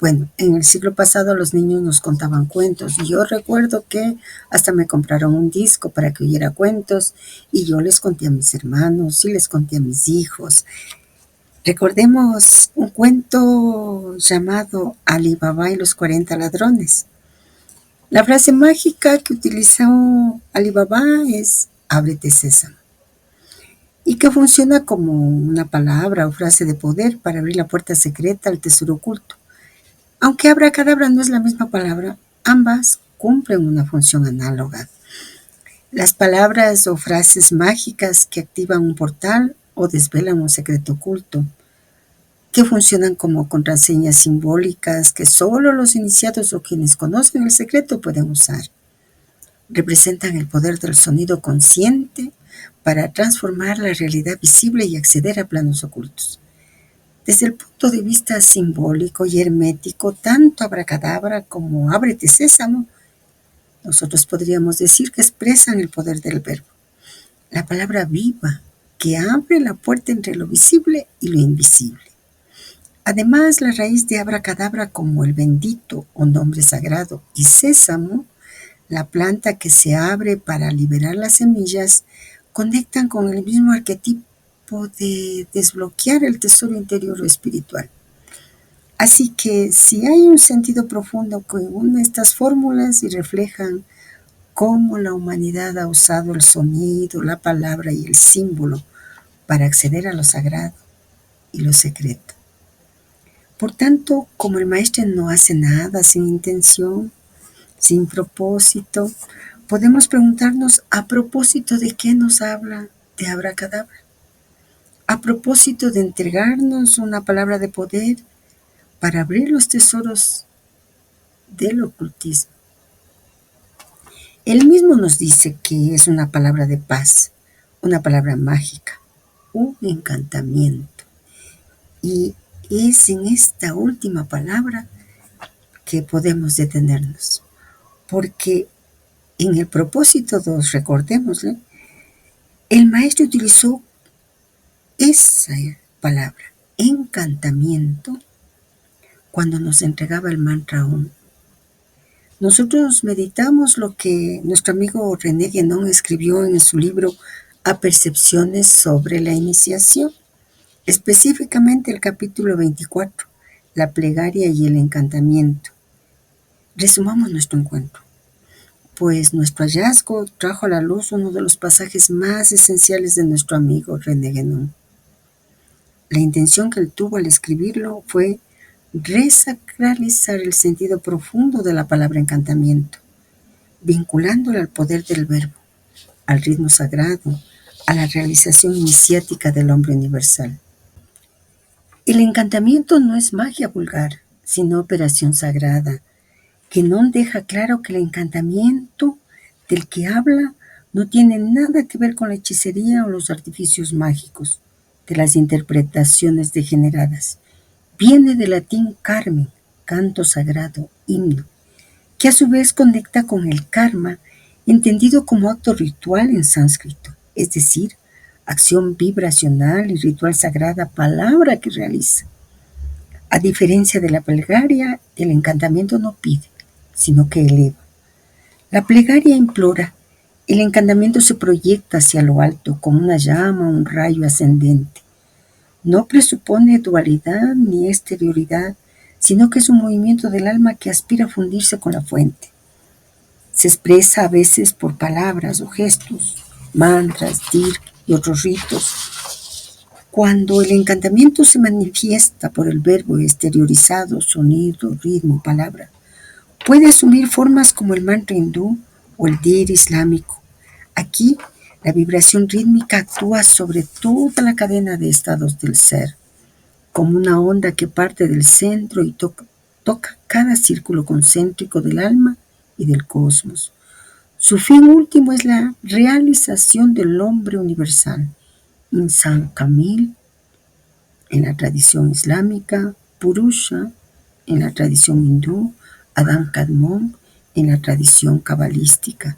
Bueno, en el siglo pasado los niños nos contaban cuentos y yo recuerdo que hasta me compraron un disco para que oyera cuentos y yo les conté a mis hermanos y les conté a mis hijos. Recordemos un cuento llamado Ali Baba y los 40 ladrones. La frase mágica que utilizó Ali Baba es ábrete sésamo, y que funciona como una palabra o frase de poder para abrir la puerta secreta al tesoro oculto. Aunque abracadabra no es la misma palabra, ambas cumplen una función análoga. Las palabras o frases mágicas que activan un portal o desvelan un secreto oculto, que funcionan como contraseñas simbólicas que solo los iniciados o quienes conocen el secreto pueden usar. Representan el poder del sonido consciente para transformar la realidad visible y acceder a planos ocultos. Desde el punto de vista simbólico y hermético, tanto abracadabra como ábrete sésamo, nosotros podríamos decir que expresan el poder del verbo, la palabra viva que abre la puerta entre lo visible y lo invisible. Además, la raíz de abracadabra como el bendito o nombre sagrado y sésamo, la planta que se abre para liberar las semillas, conectan con el mismo arquetipo de desbloquear el tesoro interior o espiritual. Así que si hay un sentido profundo que une estas fórmulas y reflejan cómo la humanidad ha usado el sonido, la palabra y el símbolo para acceder a lo sagrado y lo secreto. Por tanto, como el maestro no hace nada sin intención, sin propósito, podemos preguntarnos a propósito de qué nos habla de abracadabra, a propósito de entregarnos una palabra de poder para abrir los tesoros del ocultismo. Él mismo nos dice que es una palabra de paz, una palabra mágica, un encantamiento. Y es en esta última palabra que podemos detenernos, porque en el propósito 2, recordémosle, el maestro utilizó esa palabra, encantamiento, cuando nos entregaba el mantra OM. Nosotros meditamos lo que nuestro amigo René Guénon escribió en su libro Apercepciones sobre la iniciación, específicamente el capítulo 24, la plegaria y el encantamiento. Resumamos nuestro encuentro, pues nuestro hallazgo trajo a la luz uno de los pasajes más esenciales de nuestro amigo René Guénon. La intención que él tuvo al escribirlo fue resacralizar el sentido profundo de la palabra encantamiento, vinculándola al poder del verbo, al ritmo sagrado, a la realización iniciática del hombre universal. El encantamiento no es magia vulgar, sino operación sagrada. Guénon deja claro que el encantamiento del que habla no tiene nada que ver con la hechicería o los artificios mágicos de las interpretaciones degeneradas. Viene del latín carmen, canto sagrado, himno, que a su vez conecta con el karma, entendido como acto ritual en sánscrito, es decir, acción vibracional y ritual sagrada, palabra que realiza. A diferencia de la plegaria, el encantamiento no pide, sino que eleva. La plegaria implora, el encantamiento se proyecta hacia lo alto como una llama, un rayo ascendente. No presupone dualidad ni exterioridad, sino que es un movimiento del alma que aspira a fundirse con la fuente. Se expresa a veces por palabras o gestos, mantras, dir y otros ritos, Cuando el encantamiento se manifiesta por el verbo exteriorizado, sonido, ritmo, palabra, puede asumir formas como el mantra hindú o el dir islámico. Aquí, la vibración rítmica actúa sobre toda la cadena de estados del ser, como una onda que parte del centro y toca cada círculo concéntrico del alma y del cosmos. Su fin último es la realización del hombre universal, Insan Kamil en la tradición islámica, Purusha en la tradición hindú, Adam Kadmon en la tradición cabalística.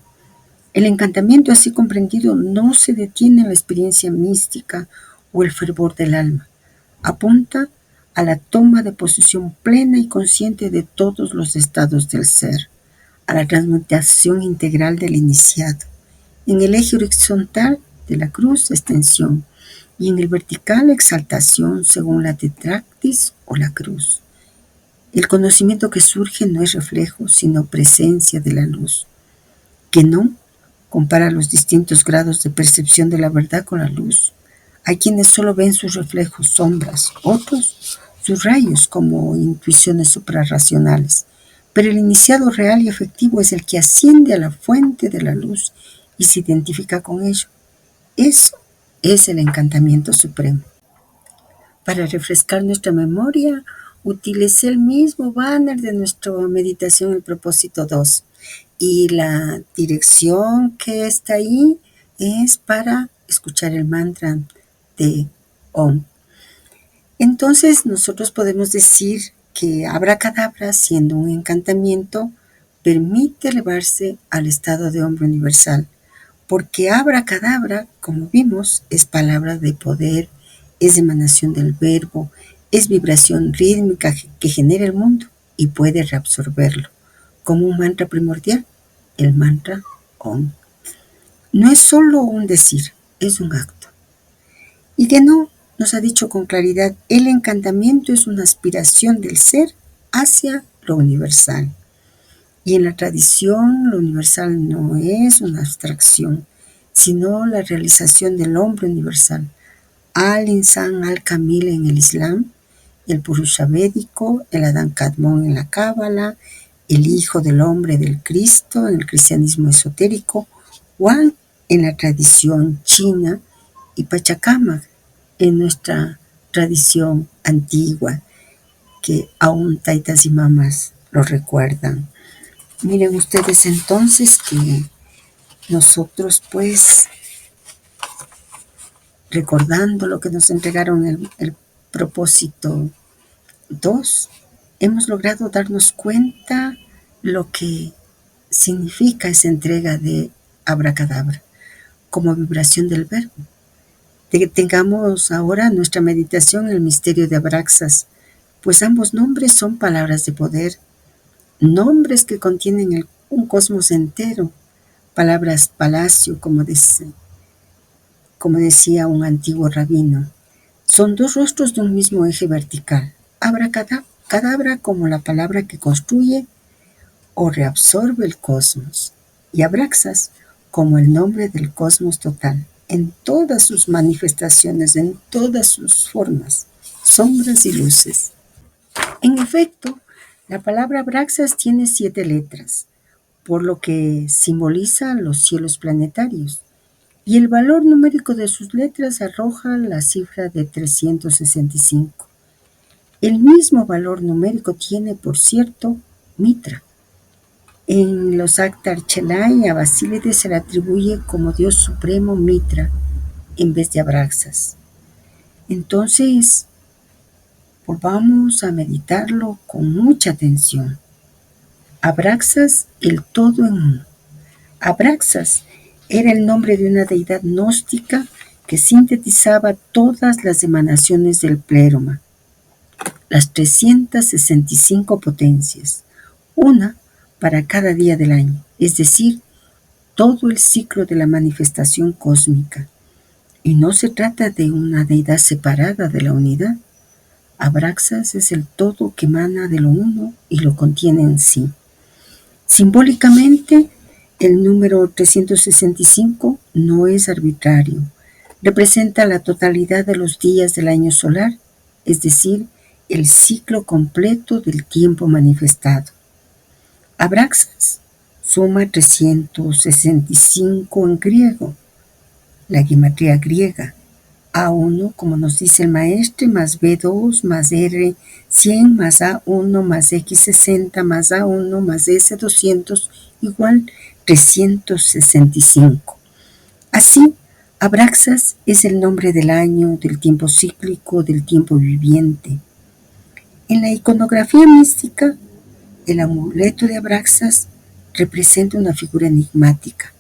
El encantamiento así comprendido no se detiene en la experiencia mística o el fervor del alma. Apunta a la toma de posesión plena y consciente de todos los estados del ser, a la transmutación integral del iniciado. En el eje horizontal de la cruz, extensión, y en el vertical, exaltación según la tetractis o la cruz. El conocimiento que surge no es reflejo, sino presencia de la luz, que no compara los distintos grados de percepción de la verdad con la luz. Hay quienes solo ven sus reflejos, sombras, otros sus rayos como intuiciones suprarracionales. Pero el iniciado real y efectivo es el que asciende a la fuente de la luz y se identifica con ello. Eso es el encantamiento supremo. Para refrescar nuestra memoria, utilicé el mismo banner de nuestra meditación, el propósito 2. Y la dirección que está ahí es para escuchar el mantra de Om. Entonces nosotros podemos decir que abracadabra, siendo un encantamiento, permite elevarse al estado de hombre universal, porque abracadabra, como vimos, es palabra de poder, es emanación del verbo, es vibración rítmica que genera el mundo y puede reabsorberlo, como un mantra primordial, el mantra Om. No es solo un decir, es un acto. Y Guénon nos ha dicho con claridad, el encantamiento es una aspiración del ser hacia lo universal. Y en la tradición, lo universal no es una abstracción, sino la realización del hombre universal. Al-Insan al-Kamil en el Islam, el Purusha védico, el Adam Kadmon en la Cábala, el Hijo del Hombre del Cristo en el cristianismo esotérico, Wan en la tradición china y Pachacamac en nuestra tradición antigua, que aún taitas y mamás lo recuerdan. Miren ustedes entonces que nosotros pues recordando lo que nos entregaron el propósito 2, hemos logrado darnos cuenta lo que significa esa entrega de abracadabra como vibración del verbo. Tengamos ahora nuestra meditación en el misterio de Abraxas, pues ambos nombres son palabras de poder, nombres que contienen un cosmos entero, palabras palacio, como decía un antiguo rabino. Son dos rostros de un mismo eje vertical. Abracadabra como la palabra que construye o reabsorbe el cosmos, y Abraxas como el nombre del cosmos total, en todas sus manifestaciones, en todas sus formas, sombras y luces. En efecto, la palabra Abraxas tiene 7 letras, por lo que simboliza los cielos planetarios, y el valor numérico de sus letras arroja la cifra de 365. El mismo valor numérico tiene, por cierto, Mitra. En los Actar Chelay a Basílides se le atribuye como Dios supremo Mitra en vez de Abraxas. Entonces, volvamos a meditarlo con mucha atención. Abraxas, el todo en uno. Abraxas era el nombre de una deidad gnóstica que sintetizaba todas las emanaciones del pleroma, las 365 potencias, una para cada día del año, es decir, todo el ciclo de la manifestación cósmica. Y no se trata de una deidad separada de la unidad. Abraxas es el todo que emana de lo uno y lo contiene en sí. Simbólicamente, el número 365 no es arbitrario. Representa la totalidad de los días del año solar, es decir, el ciclo completo del tiempo manifestado. Abraxas suma 365 en griego, la gematría griega. A1, como nos dice el maestre, más B2, más R 100, más A1, más X 60, más A1, más S 200, igual 365. Así, Abraxas es el nombre del año, del tiempo cíclico, del tiempo viviente. En la iconografía mística, el amuleto de Abraxas representa una figura enigmática,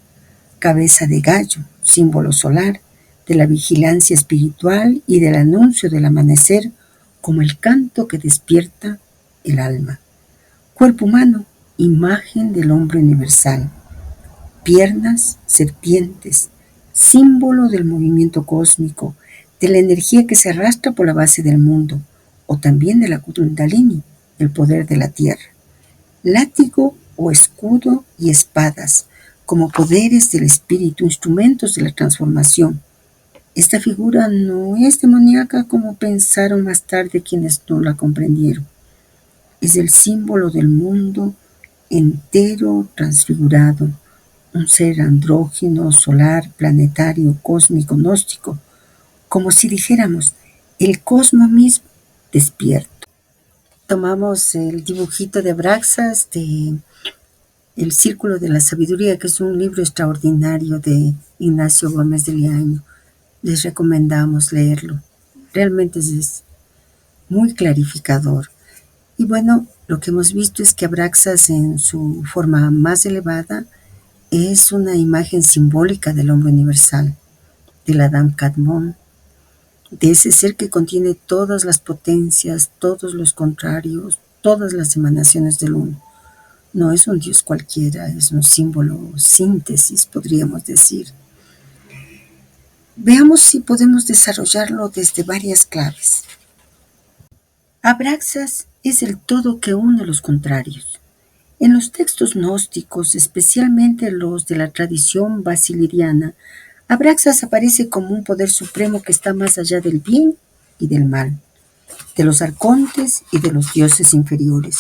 cabeza de gallo, símbolo solar, de la vigilancia espiritual y del anuncio del amanecer como el canto que despierta el alma. Cuerpo humano, imagen del hombre universal. Piernas, serpientes, símbolo del movimiento cósmico, de la energía que se arrastra por la base del mundo, o también de la Kundalini, el poder de la tierra. Látigo o escudo y espadas, como poderes del espíritu, instrumentos de la transformación. Esta figura no es demoníaca como pensaron más tarde quienes no la comprendieron. Es el símbolo del mundo entero transfigurado, un ser andrógino, solar, planetario, cósmico, gnóstico, como si dijéramos, el cosmos mismo despierto. Tomamos el dibujito de Abraxas de El Círculo de la Sabiduría, que es un libro extraordinario de Ignacio Gómez de Liaño. Les recomendamos leerlo. Realmente es muy clarificador. Y bueno, lo que hemos visto es que Abraxas en su forma más elevada es una imagen simbólica del hombre universal, del Adam Kadmon, de ese ser que contiene todas las potencias, todos los contrarios, todas las emanaciones del uno. No es un Dios cualquiera, es un símbolo síntesis, podríamos decir. Veamos si podemos desarrollarlo desde varias claves. Abraxas es el todo que une los contrarios. En los textos gnósticos, especialmente los de la tradición basiliriana, Abraxas aparece como un poder supremo que está más allá del bien y del mal, de los arcontes y de los dioses inferiores.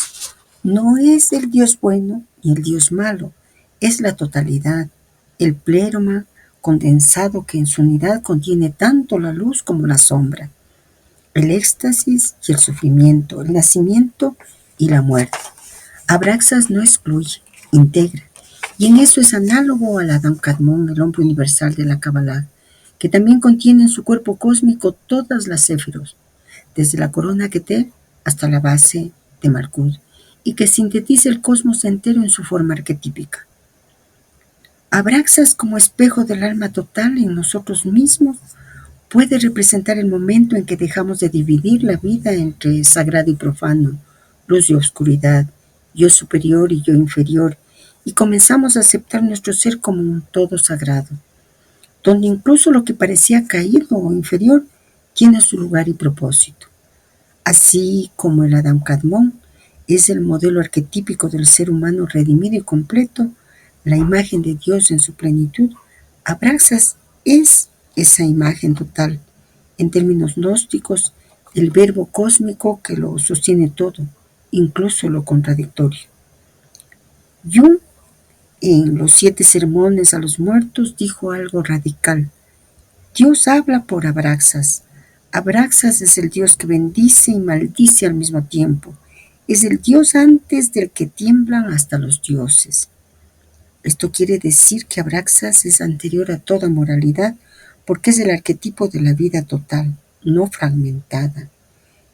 No es el Dios bueno ni el Dios malo, es la totalidad, el pleroma condensado que en su unidad contiene tanto la luz como la sombra, el éxtasis y el sufrimiento, el nacimiento y la muerte. Abraxas no excluye, integra, y en eso es análogo al Adam Kadmon, el hombre universal de la Kabbalah, que también contiene en su cuerpo cósmico todas las Séfiros, desde la corona Keter hasta la base de Malkut, y que sintetiza el cosmos entero en su forma arquetípica. Abraxas como espejo del alma total en nosotros mismos puede representar el momento en que dejamos de dividir la vida entre sagrado y profano, luz y oscuridad, yo superior y yo inferior, y comenzamos a aceptar nuestro ser como un todo sagrado, donde incluso lo que parecía caído o inferior tiene su lugar y propósito. Así como el Adam Kadmon es el modelo arquetípico del ser humano redimido y completo, la imagen de Dios en su plenitud, Abraxas es esa imagen total. En términos gnósticos, el verbo cósmico que lo sostiene todo, incluso lo contradictorio. Jung, en los 7 sermones a los muertos, dijo algo radical. Dios habla por Abraxas. Abraxas es el Dios que bendice y maldice al mismo tiempo. Es el Dios antes del que tiemblan hasta los dioses. Esto quiere decir que Abraxas es anterior a toda moralidad porque es el arquetipo de la vida total, no fragmentada.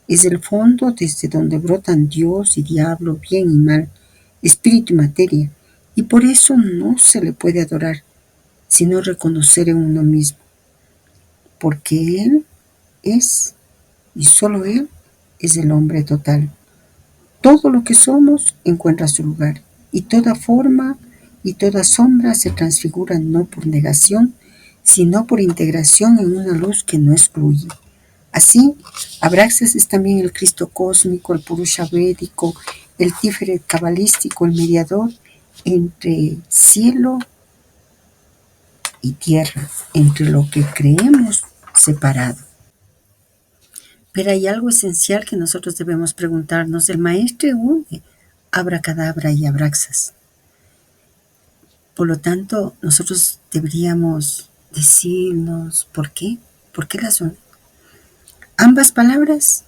Es el fondo desde donde brotan Dios y diablo, bien y mal, espíritu y materia, y por eso no se le puede adorar, sino reconocer en uno mismo, porque Él es, y solo Él, es el hombre total. Todo lo que somos encuentra su lugar, y toda forma y toda sombra se transfigura no por negación, sino por integración en una luz que no excluye. Así, Abraxas es también el Cristo cósmico, el Purusha védico, el Tiferet cabalístico, el mediador entre cielo y tierra, entre lo que creemos separado. Pero hay algo esencial que nosotros debemos preguntarnos. El maestro une abracadabra y abraxas. Por lo tanto, nosotros deberíamos decirnos por qué. ¿Por qué las une? Ambas palabras,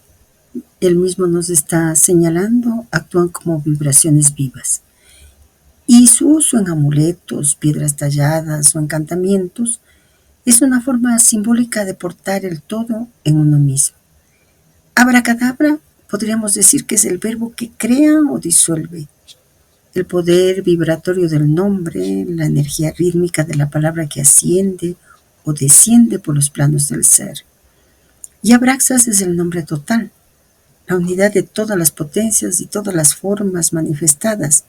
él mismo nos está señalando, actúan como vibraciones vivas. Y su uso en amuletos, piedras talladas o encantamientos es una forma simbólica de portar el todo en uno mismo. Abracadabra podríamos decir que es el verbo que crea o disuelve, el poder vibratorio del nombre, la energía rítmica de la palabra que asciende o desciende por los planos del ser. Y Abraxas es el nombre total, la unidad de todas las potencias y todas las formas manifestadas.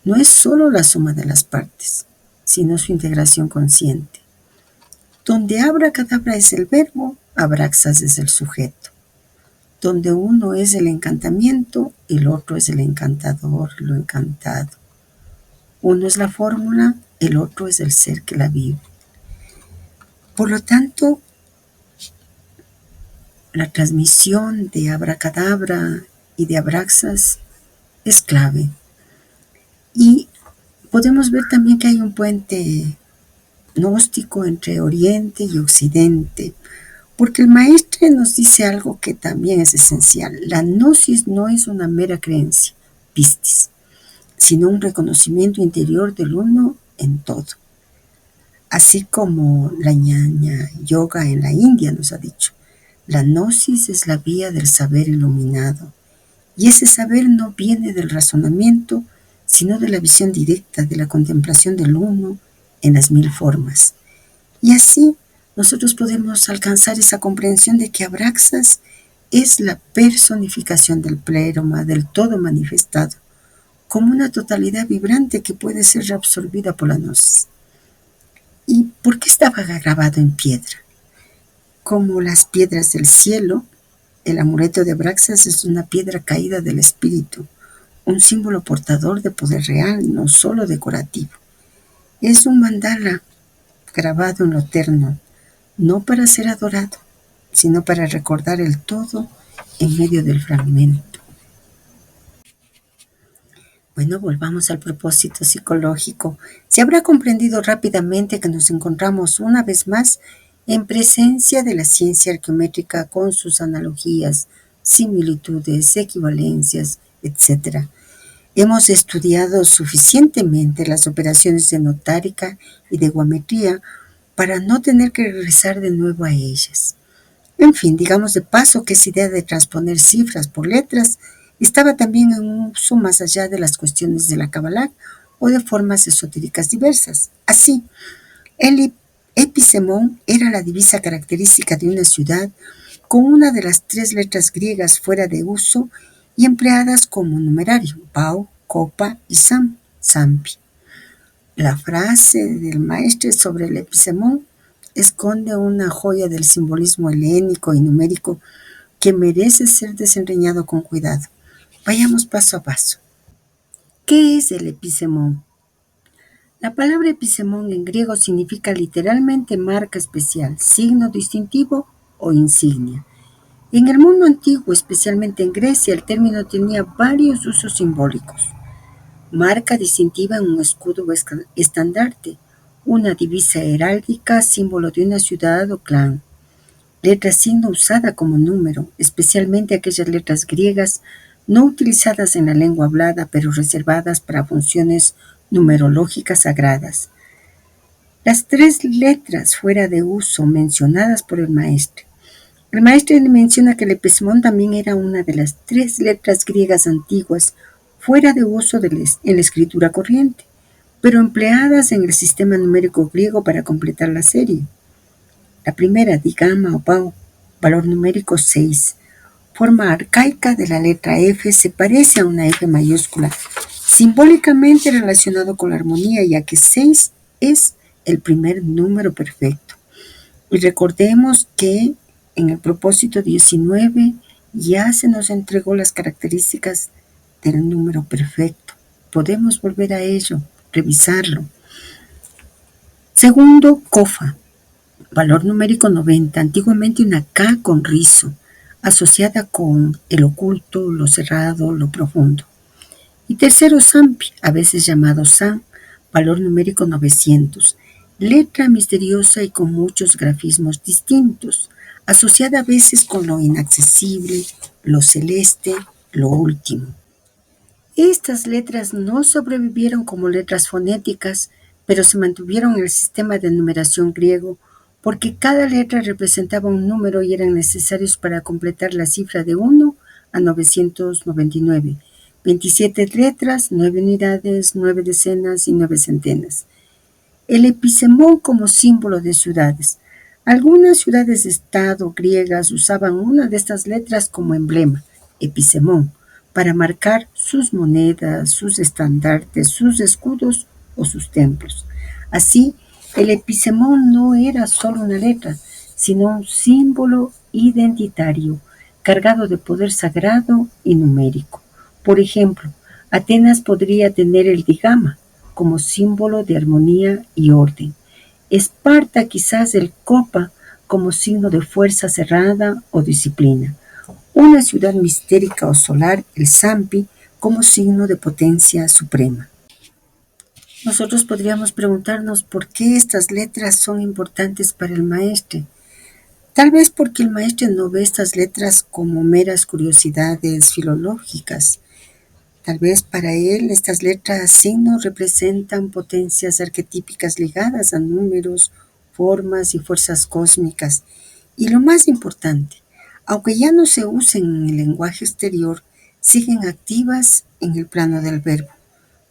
No es solo la suma de las partes, sino su integración consciente. Donde abracadabra es el verbo, Abraxas es el sujeto. Donde uno es el encantamiento, el otro es el encantador, lo encantado. Uno es la fórmula, el otro es el ser que la vive. Por lo tanto, la transmisión de abracadabra y de abraxas es clave. Y podemos ver también que hay un puente gnóstico entre Oriente y Occidente, porque el maestre nos dice algo que también es esencial. La gnosis no es una mera creencia, pistis, sino un reconocimiento interior del uno en todo. Así como la ñaña yoga en la India nos ha dicho, la gnosis es la vía del saber iluminado, y ese saber no viene del razonamiento, sino de la visión directa, de la contemplación del uno en las mil formas. Y así nosotros podemos alcanzar esa comprensión de que Abraxas es la personificación del pleroma, del todo manifestado, como una totalidad vibrante que puede ser reabsorbida por la gnosis. ¿Y por qué estaba grabado en piedra? Como las piedras del cielo, el amuleto de Abraxas es una piedra caída del espíritu, un símbolo portador de poder real, no solo decorativo. Es un mandala grabado en lo eterno, no para ser adorado, sino para recordar el todo en medio del fragmento. Bueno, volvamos al propósito psicológico. Se habrá comprendido rápidamente que nos encontramos una vez más en presencia de la ciencia arqueométrica con sus analogías, similitudes, equivalencias, etc. Hemos estudiado suficientemente las operaciones de notárica y de guametría para no tener que regresar de nuevo a ellas. En fin, digamos de paso que esa idea de transponer cifras por letras estaba también en uso más allá de las cuestiones de la Kabbalah o de formas esotéricas diversas. Así, el episemón era la divisa característica de una ciudad con una de las tres letras griegas fuera de uso y empleadas como numerario, Pau, Copa y Sam, Sampi. La frase del maestre sobre el episemón esconde una joya del simbolismo helénico y numérico que merece ser desentrañado con cuidado. Vayamos paso a paso. ¿Qué es el episemón? La palabra episemón en griego significa literalmente marca especial, signo distintivo o insignia. En el mundo antiguo, especialmente en Grecia, el término tenía varios usos simbólicos. Marca distintiva en un escudo o estandarte, una divisa heráldica, símbolo de una ciudad o clan. Letra signo usada como número, especialmente aquellas letras griegas no utilizadas en la lengua hablada, pero reservadas para funciones numerológicas sagradas. Las tres letras fuera de uso mencionadas por el maestre. El maestre menciona que el episemón también era una de las tres letras griegas antiguas fuera de uso en la escritura corriente, pero empleadas en el sistema numérico griego para completar la serie. La primera, digama o pau, valor numérico 6, forma arcaica de la letra F, se parece a una F mayúscula, simbólicamente relacionado con la armonía, ya que 6 es el primer número perfecto. Y recordemos que en el propósito 19 ya se nos entregó las características del número perfecto. Podemos volver a ello, revisarlo. Segundo, COFA, valor numérico 90, antiguamente una K con rizo, asociada con el oculto, lo cerrado, lo profundo. Y tercero, SAMPI, a veces llamado SAM, valor numérico 900, letra misteriosa y con muchos grafismos distintos, asociada a veces con lo inaccesible, lo celeste, lo último. Estas letras no sobrevivieron como letras fonéticas, pero se mantuvieron en el sistema de numeración griego porque cada letra representaba un número y eran necesarios para completar la cifra de 1 a 999. 27 letras, 9 unidades, 9 decenas y 9 centenas. El episemón como símbolo de ciudades. Algunas ciudades-estado griegas usaban una de estas letras como emblema, episemón, para marcar sus monedas, sus estandartes, sus escudos o sus templos. Así, el episemón no era solo una letra, sino un símbolo identitario, cargado de poder sagrado y numérico. Por ejemplo, Atenas podría tener el digama, como símbolo de armonía y orden. Esparta quizás el copa como signo de fuerza cerrada o disciplina. Una ciudad mistérica o solar, el Sampi, como signo de potencia suprema. Nosotros podríamos preguntarnos por qué estas letras son importantes para el maestre. Tal vez porque el maestre no ve estas letras como meras curiosidades filológicas. Tal vez para él estas letras signos representan potencias arquetípicas ligadas a números, formas y fuerzas cósmicas. Y lo más importante, aunque ya no se usen en el lenguaje exterior, siguen activas en el plano del verbo.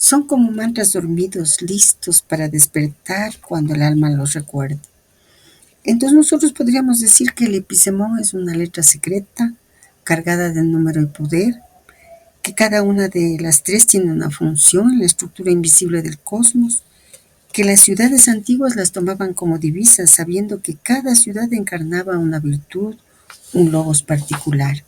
Son como mantras dormidos listos para despertar cuando el alma los recuerda. Entonces nosotros podríamos decir que el episemón es una letra secreta, cargada de número y poder, que cada una de las tres tiene una función en la estructura invisible del cosmos, que las ciudades antiguas las tomaban como divisas, sabiendo que cada ciudad encarnaba una virtud, un logos particular.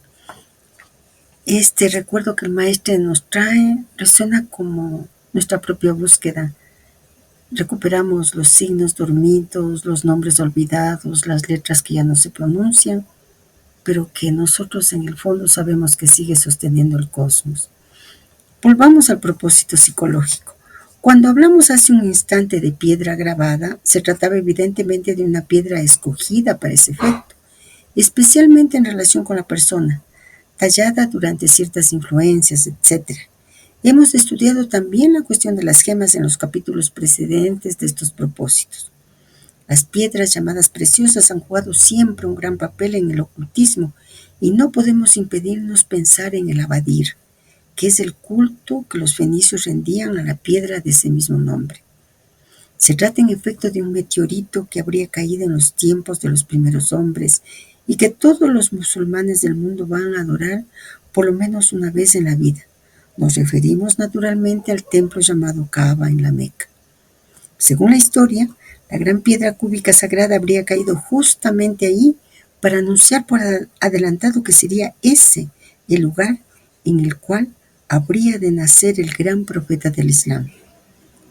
Este recuerdo que el maestro nos trae resuena como nuestra propia búsqueda. Recuperamos los signos dormidos, los nombres olvidados, las letras que ya no se pronuncian, pero que nosotros en el fondo sabemos que sigue sosteniendo el cosmos. Volvamos al propósito psicológico. Cuando hablamos hace un instante de piedra grabada, se trataba evidentemente de una piedra escogida para ese efecto, especialmente en relación con la persona, tallada durante ciertas influencias, etc. Hemos estudiado también la cuestión de las gemas en los capítulos precedentes de estos propósitos. Las piedras llamadas preciosas han jugado siempre un gran papel en el ocultismo y no podemos impedirnos pensar en el abadir, que es el culto que los fenicios rendían a la piedra de ese mismo nombre. Se trata en efecto de un meteorito que habría caído en los tiempos de los primeros hombres y que todos los musulmanes del mundo van a adorar por lo menos una vez en la vida. Nos referimos naturalmente al templo llamado Kaaba en la Meca. Según la historia, la gran piedra cúbica sagrada habría caído justamente ahí para anunciar por adelantado que sería ese el lugar en el cual habría de nacer el gran profeta del Islam.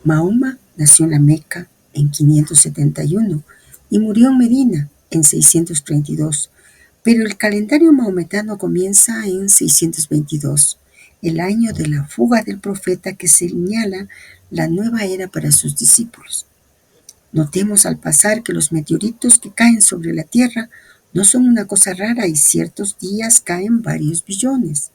Mahoma nació en la Meca en 571 y murió en Medina en 632, pero el calendario maometano comienza en 622, el año de la fuga del profeta que señala la nueva era para sus discípulos. Notemos al pasar que los meteoritos que caen sobre la Tierra no son una cosa rara y ciertos días caen varios billones.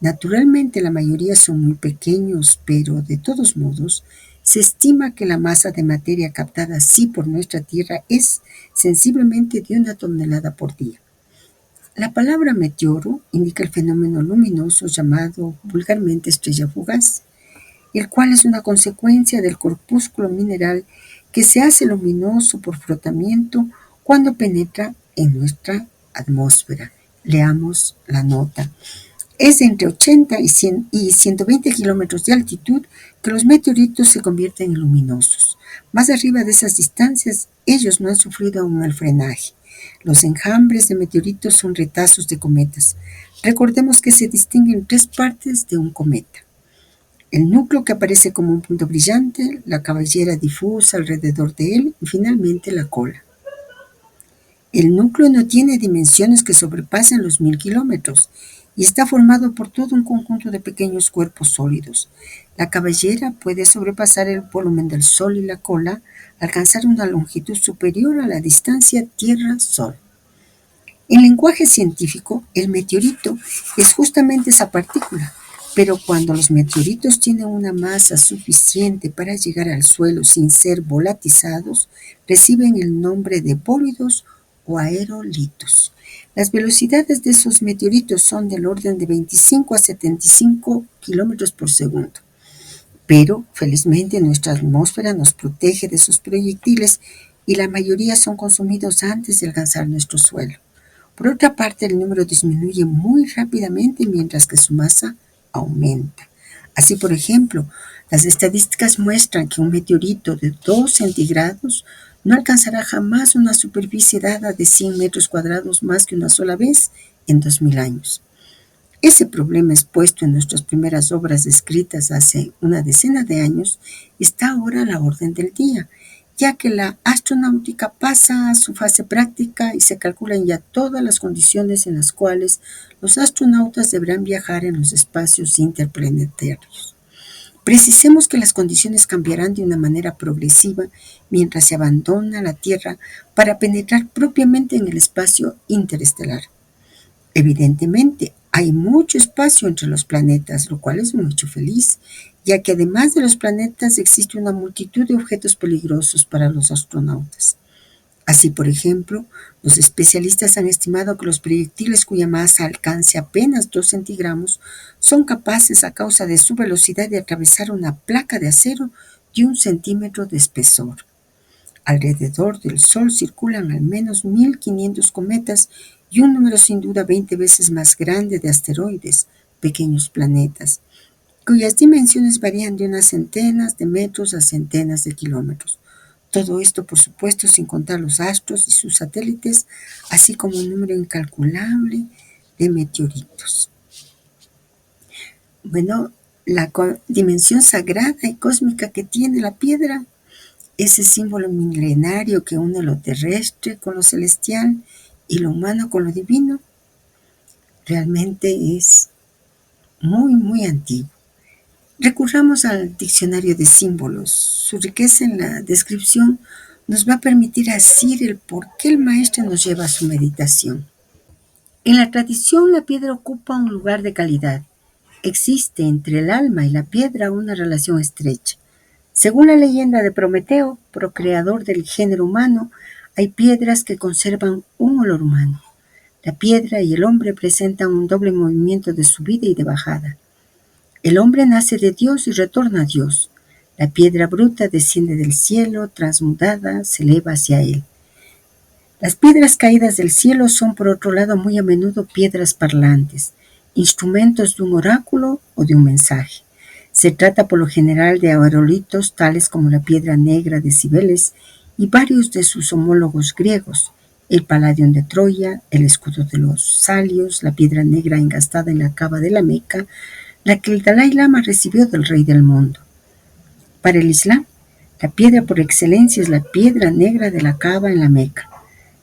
Naturalmente la mayoría son muy pequeños, pero de todos modos se estima que la masa de materia captada así por nuestra Tierra es sensiblemente de 1 tonelada por día. La palabra meteoro indica el fenómeno luminoso llamado vulgarmente estrella fugaz, el cual es una consecuencia del corpúsculo mineral que se hace luminoso por frotamiento cuando penetra en nuestra atmósfera. Leamos la nota. Es de entre 80 y 120 kilómetros de altitud que los meteoritos se convierten en luminosos. Más arriba de esas distancias, ellos no han sufrido aún el frenaje. Los enjambres de meteoritos son retazos de cometas. Recordemos que se distinguen 3 partes de un cometa. El núcleo que aparece como un punto brillante, la cabellera difusa alrededor de él y finalmente la cola. El núcleo no tiene dimensiones que sobrepasen los 1000 kilómetros y está formado por todo un conjunto de pequeños cuerpos sólidos. La cabellera puede sobrepasar el volumen del Sol y la cola, alcanzar una longitud superior a la distancia Tierra-Sol. En lenguaje científico, el meteorito es justamente esa partícula, pero cuando los meteoritos tienen una masa suficiente para llegar al suelo sin ser volatizados, reciben el nombre de bólidos o aerolitos. Las velocidades de esos meteoritos son del orden de 25 a 75 kilómetros por segundo. Pero, felizmente, nuestra atmósfera nos protege de esos proyectiles y la mayoría son consumidos antes de alcanzar nuestro suelo. Por otra parte, el número disminuye muy rápidamente mientras que su masa aumenta. Así, por ejemplo, las estadísticas muestran que un meteorito de 2 centígrados no alcanzará jamás una superficie dada de 100 metros cuadrados más que una sola vez en 2000 años. Ese problema expuesto en nuestras primeras obras escritas hace una decena de años está ahora a la orden del día, ya que la astronáutica pasa a su fase práctica y se calculan ya todas las condiciones en las cuales los astronautas deberán viajar en los espacios interplanetarios. Precisemos que las condiciones cambiarán de una manera progresiva mientras se abandona la Tierra para penetrar propiamente en el espacio interestelar. Evidentemente, hay mucho espacio entre los planetas, lo cual es un hecho feliz, ya que además de los planetas existe una multitud de objetos peligrosos para los astronautas. Así, por ejemplo, los especialistas han estimado que los proyectiles cuya masa alcance apenas 2 centigramos son capaces, a causa de su velocidad, de atravesar una placa de acero de 1 centímetro de espesor. Alrededor del Sol circulan al menos 1500 cometas y un número sin duda 20 veces más grande de asteroides, pequeños planetas, cuyas dimensiones varían de unas centenas de metros a centenas de kilómetros. Todo esto, por supuesto, sin contar los astros y sus satélites, así como un número incalculable de meteoritos. Bueno, la dimensión sagrada y cósmica que tiene la piedra, ese símbolo milenario que une lo terrestre con lo celestial y lo humano con lo divino, realmente es muy, muy antiguo. Recurramos al diccionario de símbolos. Su riqueza en la descripción nos va a permitir asir el por qué el maestro nos lleva a su meditación. En la tradición, la piedra ocupa un lugar de calidad. Existe entre el alma y la piedra una relación estrecha. Según la leyenda de Prometeo, procreador del género humano, hay piedras que conservan un olor humano. La piedra y el hombre presentan un doble movimiento de subida y de bajada. El hombre nace de Dios y retorna a Dios. La piedra bruta desciende del cielo, transmudada, se eleva hacia él. Las piedras caídas del cielo son, por otro lado, muy a menudo piedras parlantes, instrumentos de un oráculo o de un mensaje. Se trata por lo general de aerolitos tales como la piedra negra de Cibeles y varios de sus homólogos griegos, el Palladium de Troya, el escudo de los Salios, la piedra negra engastada en la cava de la Meca, la que el Dalai Lama recibió del Rey del Mundo. Para el Islam, la piedra por excelencia es la piedra negra de la cava en la Meca.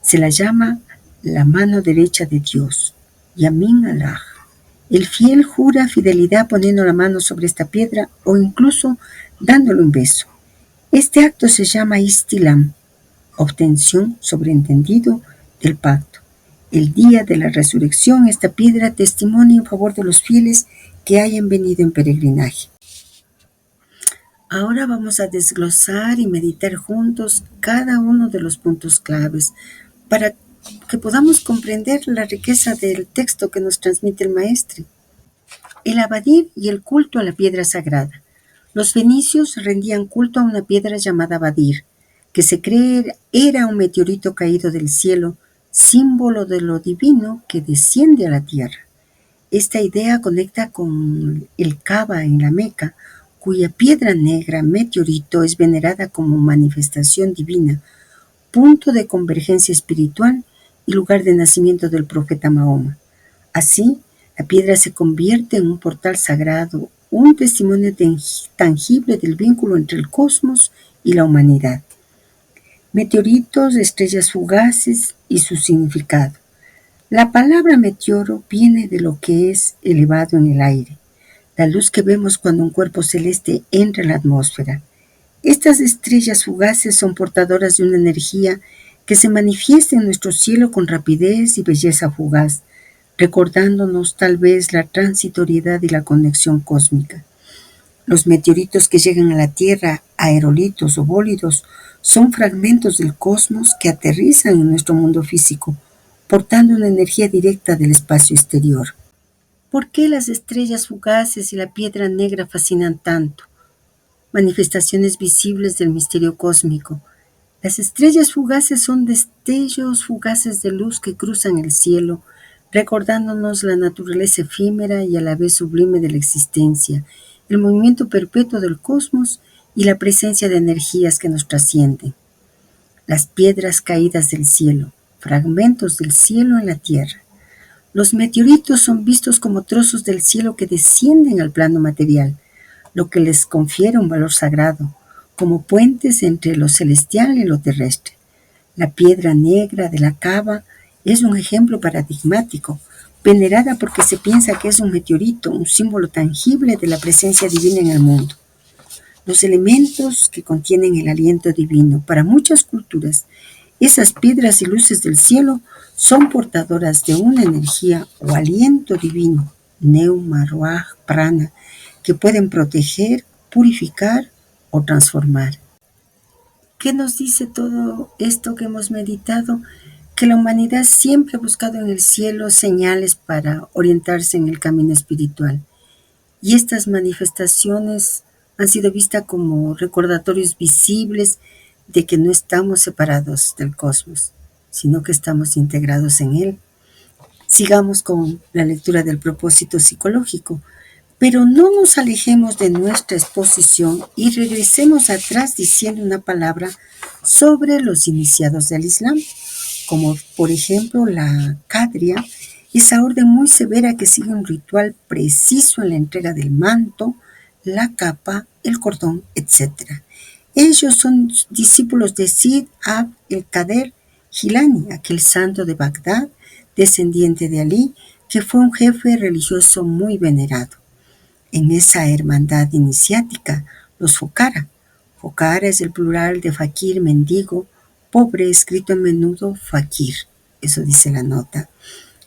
Se la llama la mano derecha de Dios, Yamin Allah. El fiel jura fidelidad poniendo la mano sobre esta piedra o incluso dándole un beso. Este acto se llama istilam, obtención, sobreentendido, del pacto. El día de la resurrección, esta piedra testimonia en favor de los fieles que hayan venido en peregrinaje. Ahora vamos a desglosar y meditar juntos cada uno de los puntos claves para que podamos comprender la riqueza del texto que nos transmite el maestre. El abadir y el culto a la piedra sagrada. Los fenicios rendían culto a una piedra llamada abadir, que se cree era un meteorito caído del cielo, símbolo de lo divino que desciende a la tierra. Esta idea conecta con el Kaaba en la Meca, cuya piedra negra, meteorito, es venerada como manifestación divina, punto de convergencia espiritual y lugar de nacimiento del profeta Mahoma. Así, la piedra se convierte en un portal sagrado un testimonio tangible del vínculo entre el cosmos y la humanidad. Meteoritos, estrellas fugaces y su significado. La palabra meteoro viene de lo que es elevado en el aire, la luz que vemos cuando un cuerpo celeste entra en la atmósfera. Estas estrellas fugaces son portadoras de una energía que se manifiesta en nuestro cielo con rapidez y belleza fugaz, recordándonos tal vez la transitoriedad y la conexión cósmica. Los meteoritos que llegan a la Tierra, aerolitos o bólidos, son fragmentos del cosmos que aterrizan en nuestro mundo físico, portando una energía directa del espacio exterior. ¿Por qué las estrellas fugaces y la piedra negra fascinan tanto? Manifestaciones visibles del misterio cósmico. Las estrellas fugaces son destellos fugaces de luz que cruzan el cielo, recordándonos la naturaleza efímera y a la vez sublime de la existencia, el movimiento perpetuo del cosmos y la presencia de energías que nos trascienden. Las piedras caídas del cielo, fragmentos del cielo en la tierra. Los meteoritos son vistos como trozos del cielo que descienden al plano material, lo que les confiere un valor sagrado, como puentes entre lo celestial y lo terrestre. La piedra negra de la cava es un ejemplo paradigmático, venerada porque se piensa que es un meteorito, un símbolo tangible de la presencia divina en el mundo. Los elementos que contienen el aliento divino. Para muchas culturas, esas piedras y luces del cielo son portadoras de una energía o aliento divino, neuma, ruaj, prana, que pueden proteger, purificar o transformar. ¿Qué nos dice todo esto que hemos meditado? Que la humanidad siempre ha buscado en el cielo señales para orientarse en el camino espiritual. Y estas manifestaciones han sido vistas como recordatorios visibles de que no estamos separados del cosmos, sino que estamos integrados en él. Sigamos con la lectura del propósito psicológico, pero no nos alejemos de nuestra exposición y regresemos atrás diciendo una palabra sobre los iniciados del Islam, como por ejemplo la Qadria, esa orden muy severa que sigue un ritual preciso en la entrega del manto, la capa, el cordón, etc. Ellos son discípulos de Sid Abd el-Kader Jilani, aquel santo de Bagdad, descendiente de Ali, que fue un jefe religioso muy venerado. En esa hermandad iniciática, los Fokara. Fokara es el plural de fakir, mendigo, pobre, escrito a menudo fakir, eso dice la nota.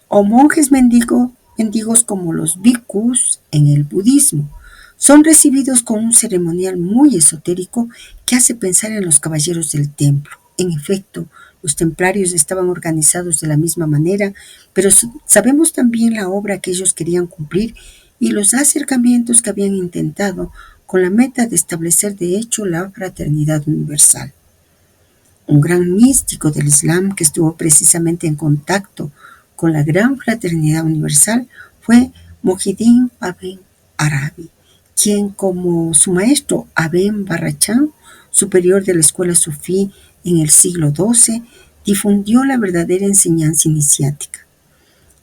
O monjes mendigos como los bhikkhus en el budismo. Son recibidos con un ceremonial muy esotérico que hace pensar en los caballeros del templo. En efecto, los templarios estaban organizados de la misma manera, pero sabemos también la obra que ellos querían cumplir y los acercamientos que habían intentado con la meta de establecer de hecho la fraternidad universal. Un gran místico del Islam que estuvo precisamente en contacto con la gran fraternidad universal fue Muhyiddin Ibn Arabi, quien como su maestro Ibn Barrachán, superior de la escuela sufí en el siglo XII, difundió la verdadera enseñanza iniciática.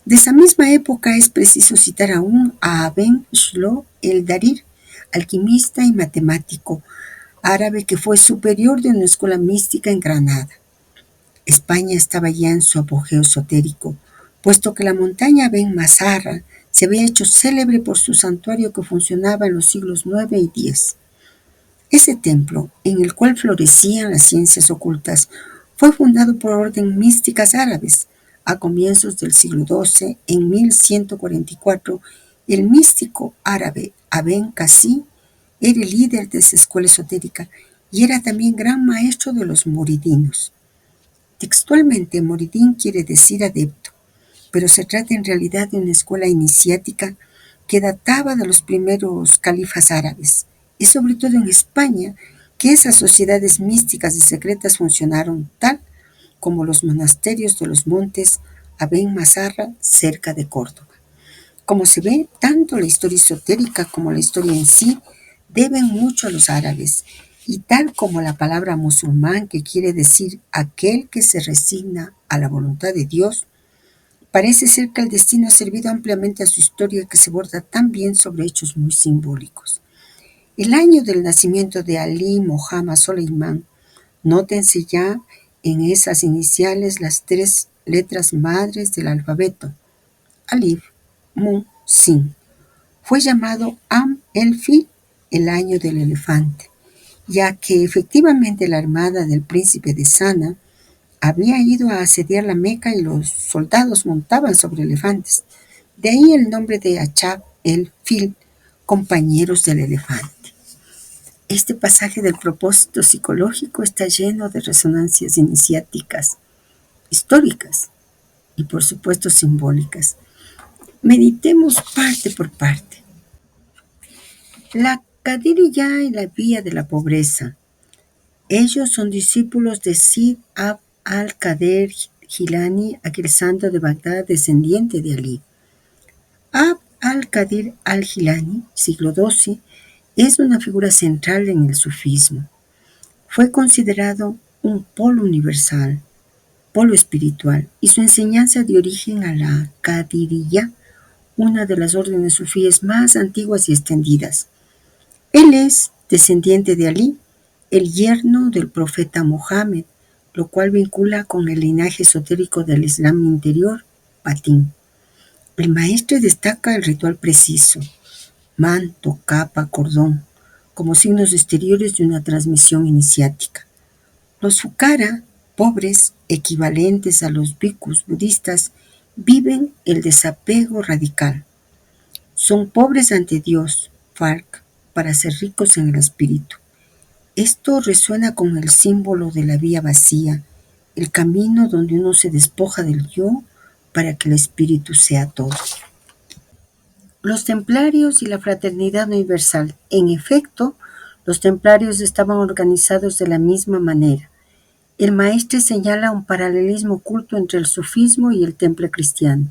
De esa misma época es preciso citar aún a Ibn Shlo el-Darir, alquimista y matemático árabe que fue superior de una escuela mística en Granada. España estaba ya en su apogeo esotérico, puesto que la montaña Ben Mazarra se había hecho célebre por su santuario que funcionaba en los siglos IX y X. Ese templo, en el cual florecían las ciencias ocultas, fue fundado por orden místicas árabes. A comienzos del siglo XII, en 1144, el místico árabe Aben Qasi era el líder de esa escuela esotérica y era también gran maestro de los muridinos. Textualmente, muridín quiere decir adepto, pero se trata en realidad de una escuela iniciática que databa de los primeros califas árabes, y sobre todo en España, que esas sociedades místicas y secretas funcionaron tal como los monasterios de los montes Aben Mazarra cerca de Córdoba. Como se ve, tanto la historia esotérica como la historia en sí deben mucho a los árabes, y tal como la palabra musulmán, que quiere decir aquel que se resigna a la voluntad de Dios, Parece ser que el destino ha servido ampliamente a su historia que se borda tan bien sobre hechos muy simbólicos. El año del nacimiento de Ali Mohammad Soleiman, nótense ya en esas iniciales las tres letras madres del alfabeto, Alif, Mu, Sin. Fue llamado Am el Fil, el año del elefante, ya que efectivamente la armada del príncipe de Sana había ido a asediar la Meca y los soldados montaban sobre elefantes. De ahí el nombre de Achab el Fil, compañeros del elefante. Este pasaje del propósito psicológico está lleno de resonancias iniciáticas, históricas y por supuesto simbólicas. Meditemos parte por parte. La Qadiriyya y la vía de la pobreza. Ellos son discípulos de Sid Abd al-Qadir Jilani, aquel santo de Bagdad descendiente de Ali. Abd al-Qadir al-Jilani, siglo XII, es una figura central en el sufismo. Fue considerado un polo universal, polo espiritual, y su enseñanza dio origen a la Qadiriyya, una de las órdenes sufíes más antiguas y extendidas. Él es descendiente de Ali, el yerno del profeta Mohammed, lo cual vincula con el linaje esotérico del Islam interior, Patín. El maestre destaca el ritual preciso, manto, capa, cordón, como signos exteriores de una transmisión iniciática. Los fukara, pobres, equivalentes a los bhikkhus budistas, viven el desapego radical. Son pobres ante Dios, Farc, para ser ricos en el espíritu. Esto resuena con el símbolo de la vía vacía, el camino donde uno se despoja del yo para que el espíritu sea todo. Los templarios y la fraternidad universal. En efecto, los templarios estaban organizados de la misma manera. El maestre señala un paralelismo oculto entre el sufismo y el temple cristiano.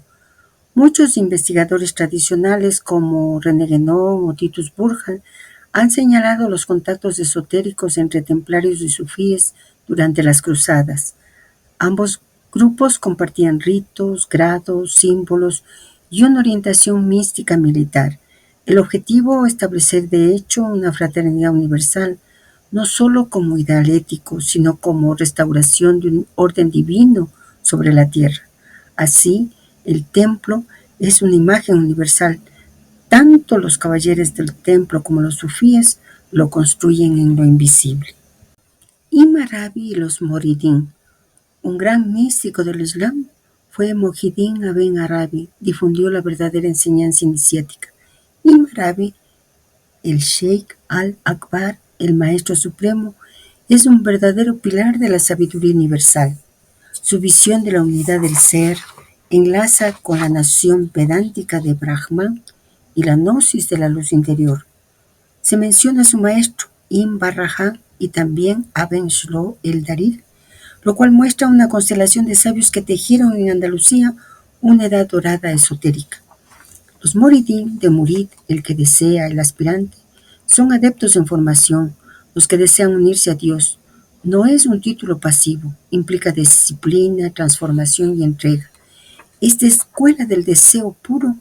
Muchos investigadores tradicionales como René Guénon o Titus Burckhardt han señalado los contactos esotéricos entre templarios y sufíes durante las cruzadas. Ambos grupos compartían ritos, grados, símbolos y una orientación mística militar. El objetivo, establecer de hecho una fraternidad universal, no solo como ideal ético, sino como restauración de un orden divino sobre la tierra. Así, el templo es una imagen universal. Tanto los caballeros del templo como los sufíes lo construyen en lo invisible. Ibn Arabi y los Moridín. Un gran místico del Islam fue Muhyiddin Ibn Arabi, difundió la verdadera enseñanza iniciática. Ibn Arabi, el Sheikh al-Akbar, el Maestro Supremo, es un verdadero pilar de la sabiduría universal. Su visión de la unidad del ser enlaza con la noción vedántica de Brahman y la gnosis de la luz interior. Se menciona a su maestro, Ibn Barrahán, y también Ibn Shlo el-Darir, lo cual muestra una constelación de sabios que tejieron en Andalucía una edad dorada esotérica. Los moridín de murid, el que desea, el aspirante, son adeptos en formación, los que desean unirse a Dios. No es un título pasivo, implica disciplina, transformación y entrega. Esta escuela del deseo puro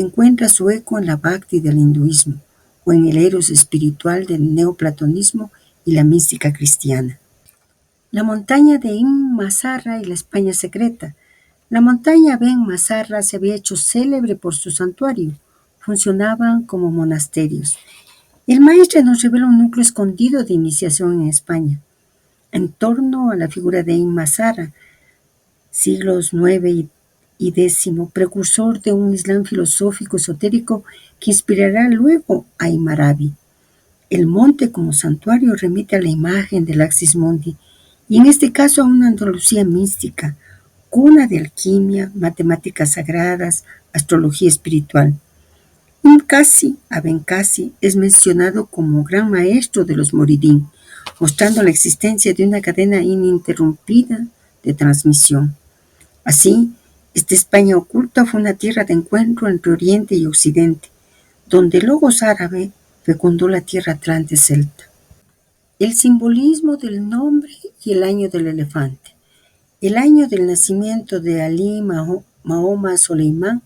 encuentra su eco en la Bhakti del hinduismo o en el eros espiritual del neoplatonismo y la mística cristiana. La montaña de Ibn Mazarra y la España secreta. La montaña Ben Mazarra se había hecho célebre por su santuario. Funcionaban como monasterios. El maestre nos revela un núcleo escondido de iniciación en España. En torno a la figura de Ibn Mazarra, siglos IX y X, precursor de un Islam filosófico esotérico que inspirará luego a Ibn Arabi. El monte como santuario remite a la imagen del Axis Mundi, y en este caso a una Andalucía mística, cuna de alquimia, matemáticas sagradas, astrología espiritual. Abencasi es mencionado como gran maestro de los moridín, mostrando la existencia de una cadena ininterrumpida de transmisión. Así, esta España oculta fue una tierra de encuentro entre Oriente y Occidente, donde el logos árabe fecundó la tierra atlante celta. El simbolismo del nombre y el año del elefante. El año del nacimiento de Ali Mahoma Soleimán,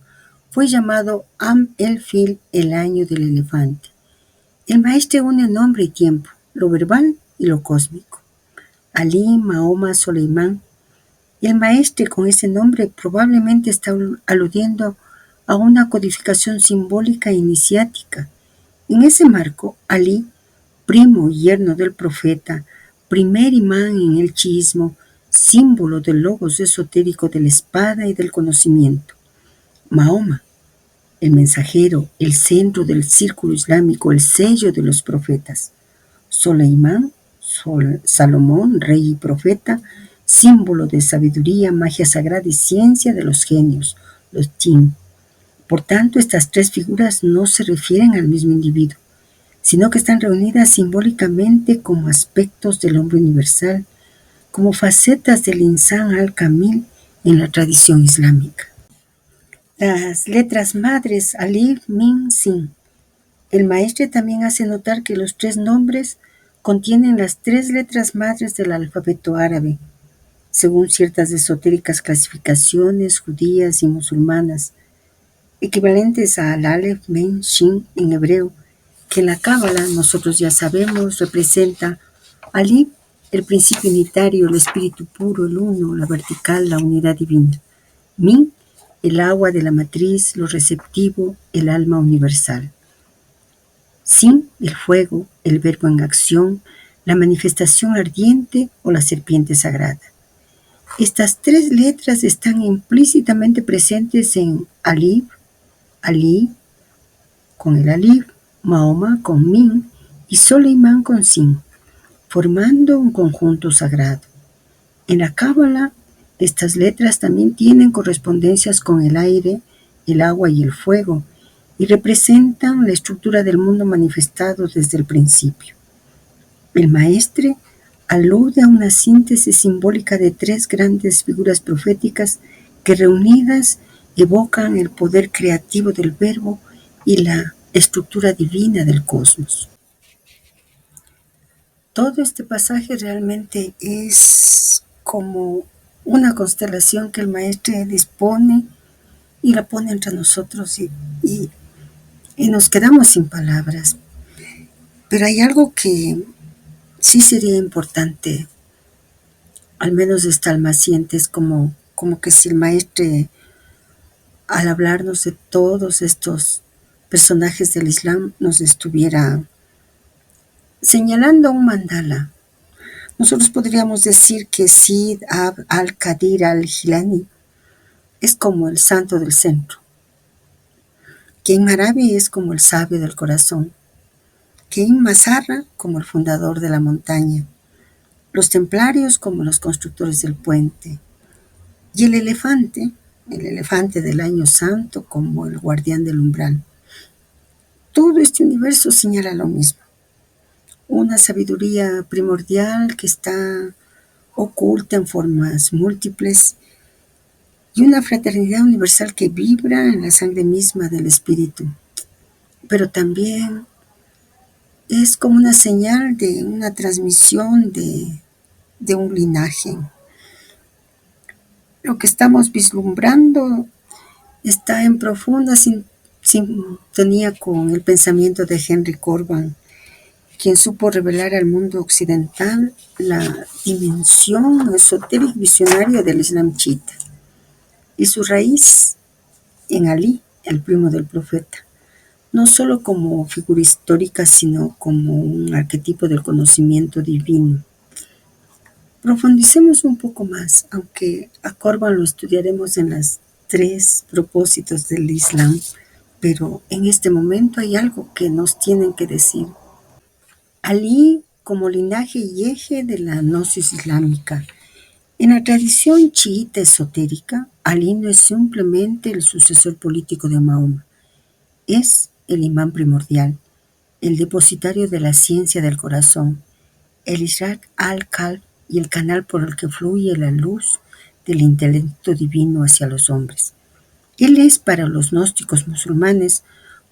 fue llamado Am el-Fil, el año del elefante. El maestre une nombre y tiempo, lo verbal y lo cósmico. Ali Mahoma Soleimán. El maestre con ese nombre probablemente está aludiendo a una codificación simbólica iniciática. En ese marco, Ali, primo y yerno del profeta, primer imán en el chiismo, símbolo del logos esotérico de la espada y del conocimiento. Mahoma, el mensajero, el centro del círculo islámico, el sello de los profetas. Soleimán, Salomón, rey y profeta, símbolo de sabiduría, magia sagrada y ciencia de los genios, los jinn. Por tanto, estas tres figuras no se refieren al mismo individuo, sino que están reunidas simbólicamente como aspectos del hombre universal, como facetas del Insan al-Kamil en la tradición islámica. Las letras madres Alif, Mim, Sin. El maestre también hace notar que los tres nombres contienen las tres letras madres del alfabeto árabe, según ciertas esotéricas clasificaciones judías y musulmanas, equivalentes al Aleph, Mem, Shin en hebreo, que en la Cábala nosotros ya sabemos representa Alif, el principio unitario, el espíritu puro, el uno, la vertical, la unidad divina. Min, el agua de la matriz, lo receptivo, el alma universal. Sin, el fuego, el verbo en acción, la manifestación ardiente o la serpiente sagrada. Estas tres letras están implícitamente presentes en Alif, Ali, con el Alif, Mahoma con Min y Soleimán con Sin, formando un conjunto sagrado. En la Cábala, estas letras también tienen correspondencias con el aire, el agua y el fuego, y representan la estructura del mundo manifestado desde el principio. El maestre alude a una síntesis simbólica de tres grandes figuras proféticas que reunidas evocan el poder creativo del verbo y la estructura divina del cosmos. Todo este pasaje realmente es como una constelación que el maestre dispone y la pone entre nosotros y nos quedamos sin palabras. Pero hay algo que sí sería importante, al menos estar almaciente, es como que si el maestre, al hablarnos de todos estos personajes del Islam, nos estuviera señalando un mandala. Nosotros podríamos decir que Sid al-Qadir al-Jilani es como el santo del centro, que en árabe es como el sabio del corazón, que en Mazarra como el fundador de la montaña, los templarios como los constructores del puente, y el elefante del año santo como el guardián del umbral. Todo este universo señala lo mismo, una sabiduría primordial que está oculta en formas múltiples y una fraternidad universal que vibra en la sangre misma del espíritu, pero también es como una señal de una transmisión de un linaje. Lo que estamos vislumbrando está en profunda sintonía con el pensamiento de Henry Corbin, quien supo revelar al mundo occidental la dimensión esotérica visionaria del Islam chiita y su raíz en Ali, el primo del profeta, no solo como figura histórica, sino como un arquetipo del conocimiento divino. Profundicemos un poco más, aunque a Corbin lo estudiaremos en los tres propósitos del Islam, pero en este momento hay algo que nos tienen que decir. Ali como linaje y eje de la gnosis islámica. En la tradición chiita esotérica, Ali no es simplemente el sucesor político de Mahoma, es el imán primordial, el depositario de la ciencia del corazón, el Ishraq al-Qalb y el canal por el que fluye la luz del intelecto divino hacia los hombres. Él es para los gnósticos musulmanes,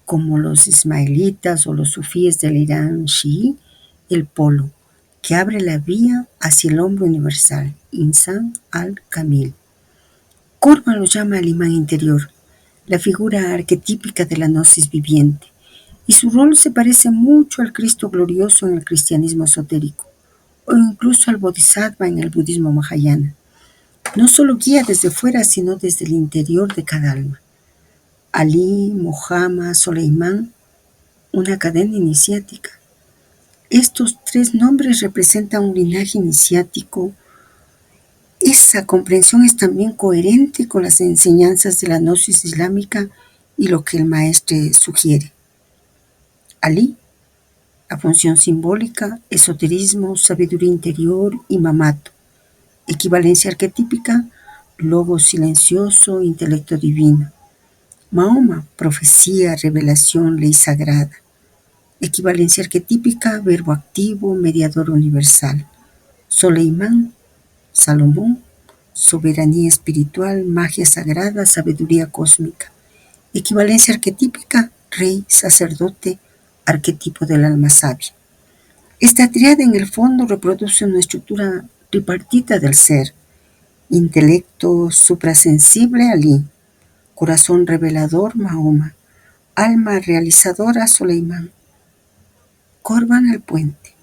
como los ismaelitas o los sufíes del Irán chií, el polo, que abre la vía hacia el hombre universal, Insan al-Kamil. Corban lo llama el imán interior, la figura arquetípica de la gnosis viviente, y su rol se parece mucho al Cristo glorioso en el cristianismo esotérico, o incluso al Bodhisattva en el budismo mahayana. No solo guía desde fuera, sino desde el interior de cada alma. Ali, Mohammed, Soleimán, una cadena iniciática. Estos tres nombres representan un linaje iniciático. Esa comprensión es también coherente con las enseñanzas de la gnosis islámica y lo que el maestre sugiere. Ali, la función simbólica, esoterismo, sabiduría interior y mamato. Equivalencia arquetípica, lobo silencioso, intelecto divino. Mahoma, profecía, revelación, ley sagrada. Equivalencia arquetípica, verbo activo, mediador universal. Soleimán, Salomón, soberanía espiritual, magia sagrada, sabiduría cósmica. Equivalencia arquetípica, rey, sacerdote, arquetipo del alma sabia. Esta tríada en el fondo reproduce una estructura tripartita del ser: intelecto suprasensible, Ali; corazón revelador, Mahoma; alma realizadora, Soleimán. Corban el puente.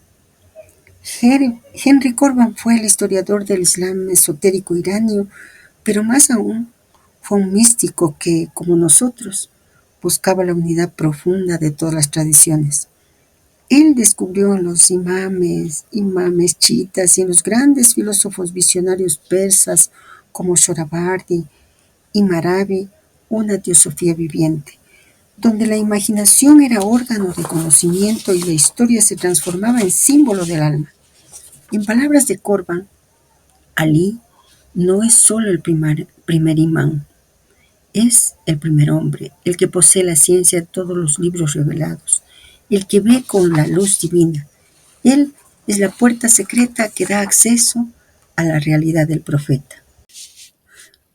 Henry Corban fue el historiador del Islam esotérico iranio, pero más aún fue un místico que, como nosotros, buscaba la unidad profunda de todas las tradiciones. Él descubrió en los imames chiitas y en los grandes filósofos visionarios persas como Sohrawardi y Maravi una teosofía viviente, donde la imaginación era órgano de conocimiento y la historia se transformaba en símbolo del alma. En palabras de Corban, Ali no es solo el primer imán, es el primer hombre, el que posee la ciencia de todos los libros revelados, el que ve con la luz divina. Él es la puerta secreta que da acceso a la realidad del profeta.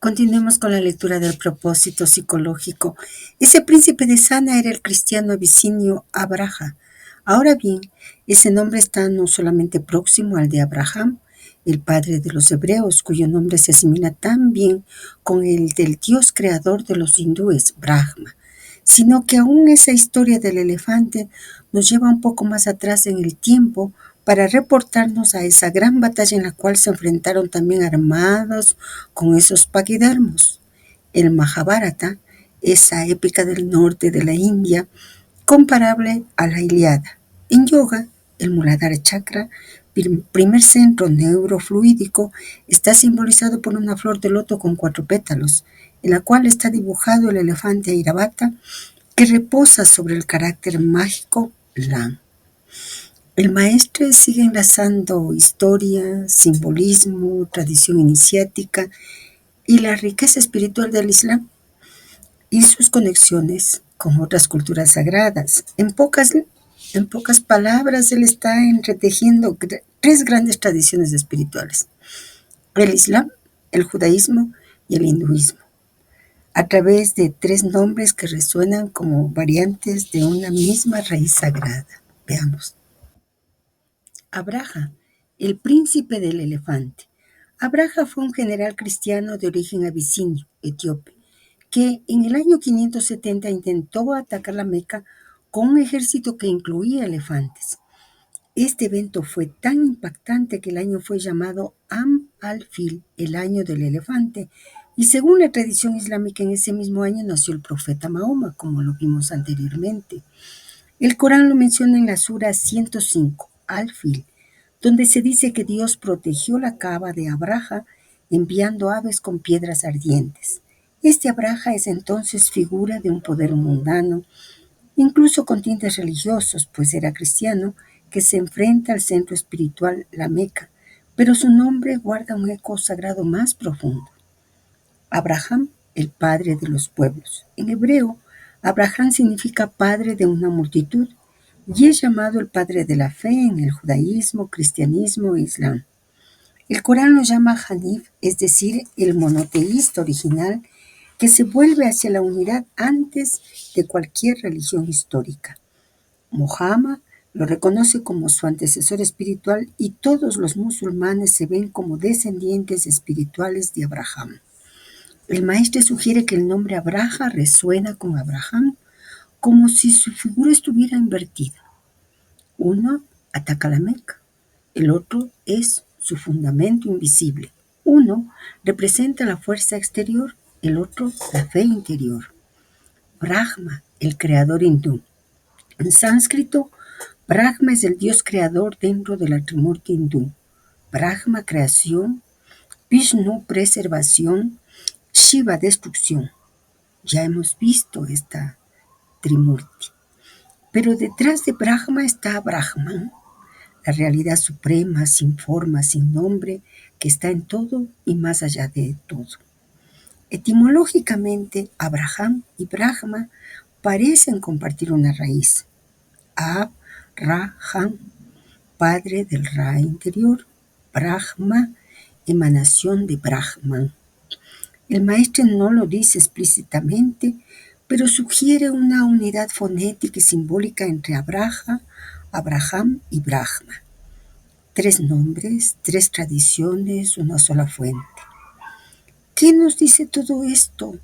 Continuemos con la lectura del propósito psicológico. Ese príncipe de Sana era el cristiano abisinio Abraha. Ahora bien, ese nombre está no solamente próximo al de Abraham, el padre de los hebreos, cuyo nombre se asimila tan bien con el del dios creador de los hindúes, Brahma, sino que aún esa historia del elefante nos lleva un poco más atrás en el tiempo para reportarnos a esa gran batalla en la cual se enfrentaron también armados con esos paquidermos. El Mahabharata, esa épica del norte de la India, comparable a la Ilíada. En yoga, el Muladhara Chakra, primer centro neurofluídico, está simbolizado por una flor de loto con 4 pétalos, en la cual está dibujado el elefante Airavata que reposa sobre el carácter mágico Lan. El maestre sigue enlazando historia, simbolismo, tradición iniciática y la riqueza espiritual del Islam y sus conexiones con otras culturas sagradas. En pocas palabras, él está entretejiendo 3 grandes tradiciones espirituales: el Islam, el judaísmo y el hinduismo, a través de 3 nombres que resuenan como variantes de una misma raíz sagrada. Veamos. Abraha, el príncipe del elefante. Abraha fue un general cristiano de origen abisinio, etíope, que en el año 570 intentó atacar la Meca con un ejército que incluía elefantes. Este evento fue tan impactante que el año fue llamado Am al-Fil, el año del elefante, y según la tradición islámica en ese mismo año nació el profeta Mahoma, como lo vimos anteriormente. El Corán lo menciona en la sura 105, Al-Fil, donde se dice que Dios protegió la Kaaba de Abraha enviando aves con piedras ardientes. Este Abraha es entonces figura de un poder mundano, incluso con tintes religiosos, pues era cristiano, que se enfrenta al centro espiritual, la Meca, pero su nombre guarda un eco sagrado más profundo. Abraham, el padre de los pueblos. En hebreo, Abraham significa padre de una multitud y es llamado el padre de la fe en el judaísmo, cristianismo e islam. El Corán lo llama Hanif, es decir, el monoteísta original que se vuelve hacia la unidad antes de cualquier religión histórica. Mohammed lo reconoce como su antecesor espiritual y todos los musulmanes se ven como descendientes espirituales de Abraham. El maestro sugiere que el nombre Abraha resuena con Abraham como si su figura estuviera invertida. Uno ataca la Meca, el otro es su fundamento invisible. Uno representa la fuerza exterior, el otro la fe interior. Brahma, el creador hindú. En sánscrito, Brahma es el dios creador dentro de la Trimurti hindú. Brahma, creación; Vishnu, preservación; Shiva, destrucción. Ya hemos visto esta Trimurti. Pero detrás de Brahma está Brahman, la realidad suprema, sin forma, sin nombre, que está en todo y más allá de todo. Etimológicamente, Abraham y Brahma parecen compartir una raíz. Ab-Ra-Ham, padre del Ra interior; Brahma, emanación de Brahman. El maestro no lo dice explícitamente, pero sugiere una unidad fonética y simbólica entre Abraha, Abraham y Brahma. 3 nombres, 3 tradiciones, una sola fuente. ¿Qué nos dice todo esto?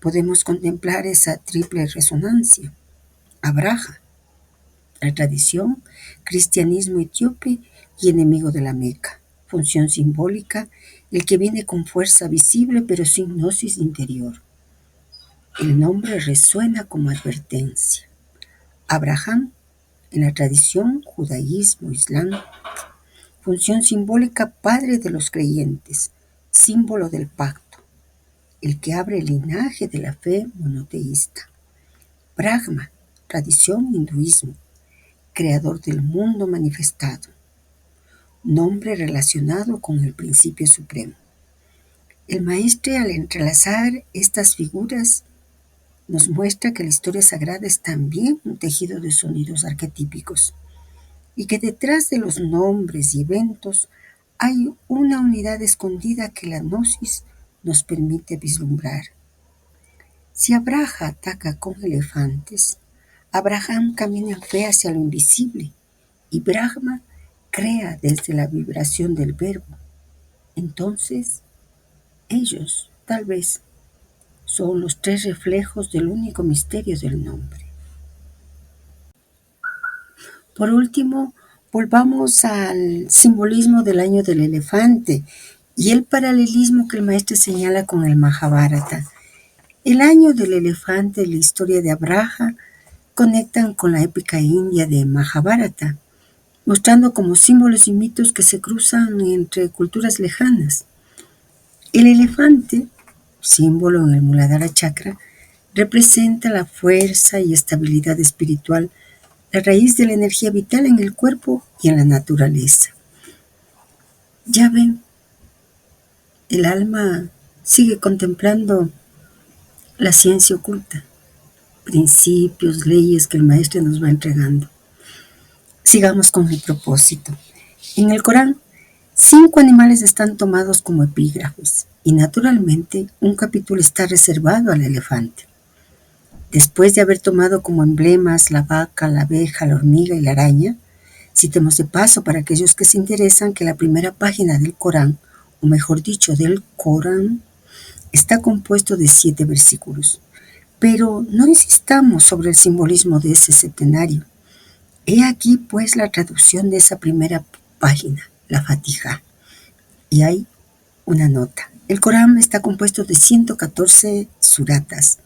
Podemos contemplar esa triple resonancia. Abraha, la tradición, cristianismo etíope y enemigo de la Meca. Función simbólica, el que viene con fuerza visible pero sin gnosis interior. El nombre resuena como advertencia. Abraham, en la tradición, judaísmo, islam. Función simbólica, padre de los creyentes, símbolo del pacto, el que abre el linaje de la fe monoteísta. Brahma, tradición, hinduismo, creador del mundo manifestado, nombre relacionado con el principio supremo. El maestre, al entrelazar estas figuras, nos muestra que la historia sagrada es también un tejido de sonidos arquetípicos y que detrás de los nombres y eventos hay una unidad escondida que la gnosis nos permite vislumbrar. Si Abraha ataca con elefantes, Abraham camina en fe hacia lo invisible y Brahma crea desde la vibración del verbo. Entonces, ellos, tal vez, son los 3 reflejos del único misterio del nombre. Por último, volvamos al simbolismo del año del elefante y el paralelismo que el maestro señala con el Mahabharata. El año del elefante y la historia de Abraha conectan con la épica india de Mahabharata, mostrando como símbolos y mitos que se cruzan entre culturas lejanas. El elefante, símbolo en el Muladhara Chakra, representa la fuerza y estabilidad espiritual, la raíz de la energía vital en el cuerpo y en la naturaleza. Ya ven, el alma sigue contemplando la ciencia oculta, principios, leyes que el maestro nos va entregando. Sigamos con el propósito. En el Corán, 5 animales están tomados como epígrafos y naturalmente un capítulo está reservado al elefante. Después de haber tomado como emblemas la vaca, la abeja, la hormiga y la araña, citemos de paso para aquellos que se interesan que la primera página del Corán, o mejor dicho, del Corán, está compuesto de 7 versículos. Pero no insistamos sobre el simbolismo de ese septenario. He aquí pues la traducción de esa primera página, la Fatihá. Y hay una nota. El Corán está compuesto de 114 suratas,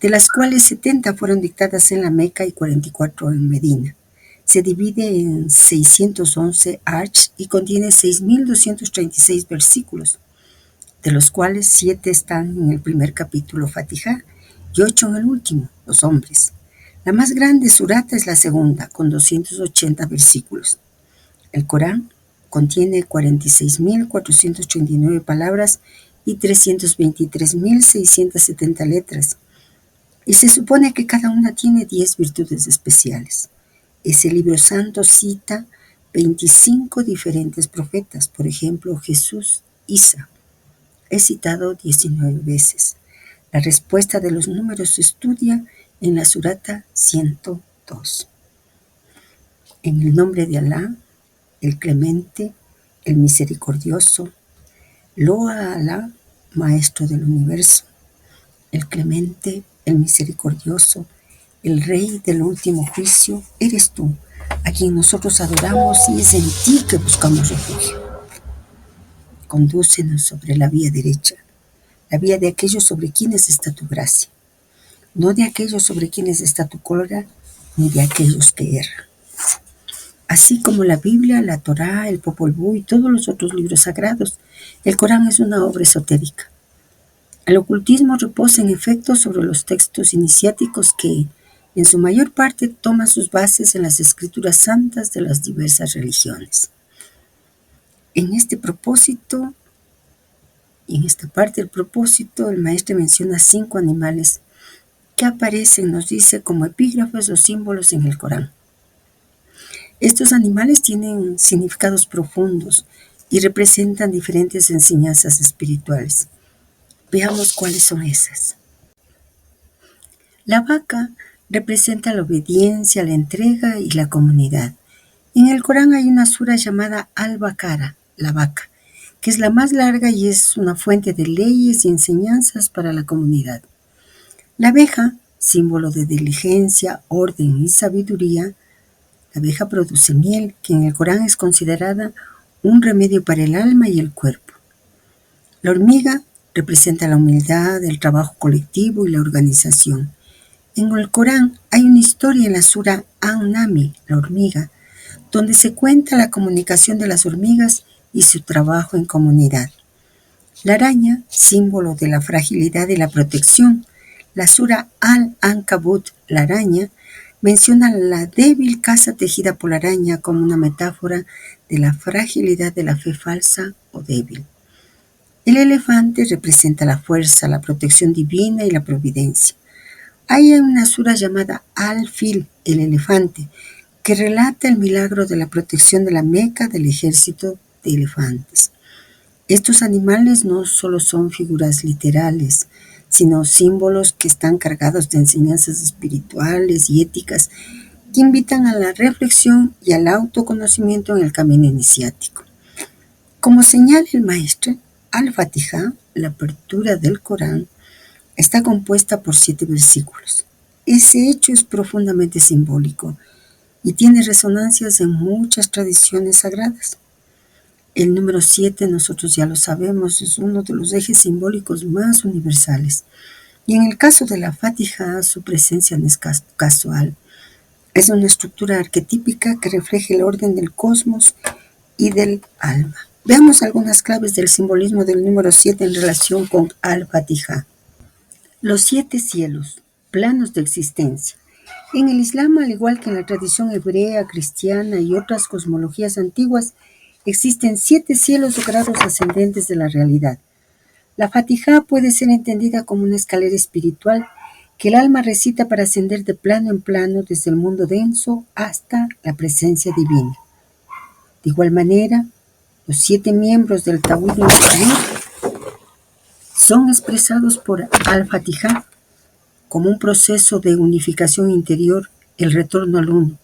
de las cuales 70 fueron dictadas en la Meca y 44 en Medina. Se divide en 611 arch y contiene 6.236 versículos, de los cuales 7 están en el primer capítulo Fatihá y 8 en el último, los hombres. La más grande surata es la segunda, con 280 versículos. El Corán contiene 46.439 palabras y 323.670 letras, y se supone que cada una tiene 10 virtudes especiales. Ese libro santo cita 25 diferentes profetas, por ejemplo, Jesús, Isa. Es citado 19 veces. La respuesta de los números se estudia en la surata 102. En el nombre de Alá, el clemente, el misericordioso, loa a Alá, Maestro del universo, el clemente, el misericordioso, el Rey del último juicio, eres tú, a quien nosotros adoramos y es en ti que buscamos refugio. Condúcenos sobre la vía derecha, la vía de aquellos sobre quienes está tu gracia, no de aquellos sobre quienes está tu cólera, ni de aquellos que erran. Así como la Biblia, la Torá, el Popol Vuh y todos los otros libros sagrados, el Corán es una obra esotérica. El ocultismo reposa en efecto sobre los textos iniciáticos que, en su mayor parte, toman sus bases en las escrituras santas de las diversas religiones. En este propósito, y en esta parte del propósito, el maestro menciona 5 animales que aparecen, nos dice, como epígrafes o símbolos en el Corán. Estos animales tienen significados profundos y representan diferentes enseñanzas espirituales. Veamos cuáles son esas. La vaca representa la obediencia, la entrega y la comunidad. En el Corán hay una sura llamada Al-Baqara, la vaca, que es la más larga y es una fuente de leyes y enseñanzas para la comunidad. La abeja, símbolo de diligencia, orden y sabiduría. La abeja produce miel, que en el Corán es considerada un remedio para el alma y el cuerpo. La hormiga representa la humildad, el trabajo colectivo y la organización. En el Corán hay una historia en la sura An-Nami, la hormiga, donde se cuenta la comunicación de las hormigas y su trabajo en comunidad. La araña, símbolo de la fragilidad y la protección. La sura Al-Ankabut, la araña, menciona la débil casa tejida por la araña como una metáfora de la fragilidad de la fe falsa o débil. El elefante representa la fuerza, la protección divina y la providencia. Hay una sura llamada Al-Fil, el elefante, que relata el milagro de la protección de la Meca del ejército de elefantes. Estos animales no solo son figuras literales, sino símbolos que están cargados de enseñanzas espirituales y éticas que invitan a la reflexión y al autoconocimiento en el camino iniciático. Como señala el maestro, Al-Fatiha, la apertura del Corán, está compuesta por 7 versículos. Ese hecho es profundamente simbólico y tiene resonancias en muchas tradiciones sagradas. El número 7, nosotros ya lo sabemos, es uno de los ejes simbólicos más universales. Y en el caso de la Fatiha, su presencia no es casual. Es una estructura arquetípica que refleja el orden del cosmos y del alma. Veamos algunas claves del simbolismo del número 7 en relación con Al-Fatiha. Los 7 cielos, planos de existencia. En el Islam, al igual que en la tradición hebrea, cristiana y otras cosmologías antiguas, existen 7 cielos o grados ascendentes de la realidad. La Fatiha puede ser entendida como una escalera espiritual que el alma recita para ascender de plano en plano desde el mundo denso hasta la presencia divina. De igual manera, los 7 miembros del Tawhid inferior son expresados por Al-Fatiha como un proceso de unificación interior, el retorno al uno.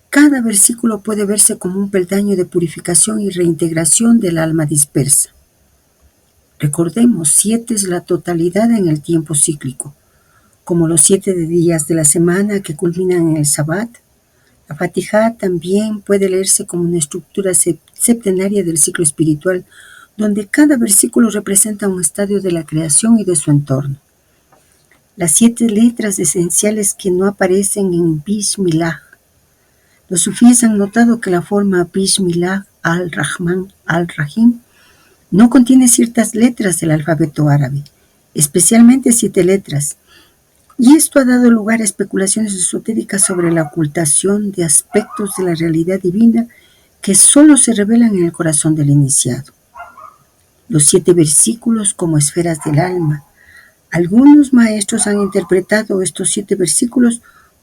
Cada versículo puede verse como un peldaño de purificación y reintegración del alma dispersa. Recordemos, 7 es la totalidad en el tiempo cíclico, como los 7 días de la semana que culminan en el Sabbat. La Fatiha también puede leerse como una estructura septenaria del ciclo espiritual, donde cada versículo representa un estadio de la creación y de su entorno. Las 7 letras esenciales que no aparecen en Bismillah. Los sufíes han notado que la forma Bismillah al-Rahman al-Rahim no contiene ciertas letras del alfabeto árabe, especialmente 7 letras, y esto ha dado lugar a especulaciones esotéricas sobre la ocultación de aspectos de la realidad divina que solo se revelan en el corazón del iniciado. Los 7 versículos como esferas del alma. Algunos maestros han interpretado estos 7 versículos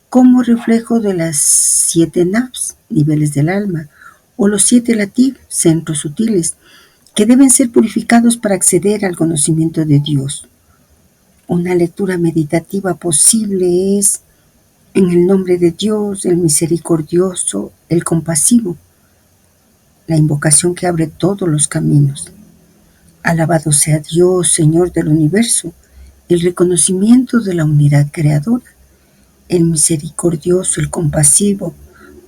como reflejo de las 7 nafs, niveles del alma, o los 7 lativ, centros sutiles, que deben ser purificados para acceder al conocimiento de Dios. Una lectura meditativa posible es: en el nombre de Dios, el misericordioso, el compasivo, la invocación que abre todos los caminos. Alabado sea Dios, Señor del universo, el reconocimiento de la unidad creadora, el misericordioso, el compasivo,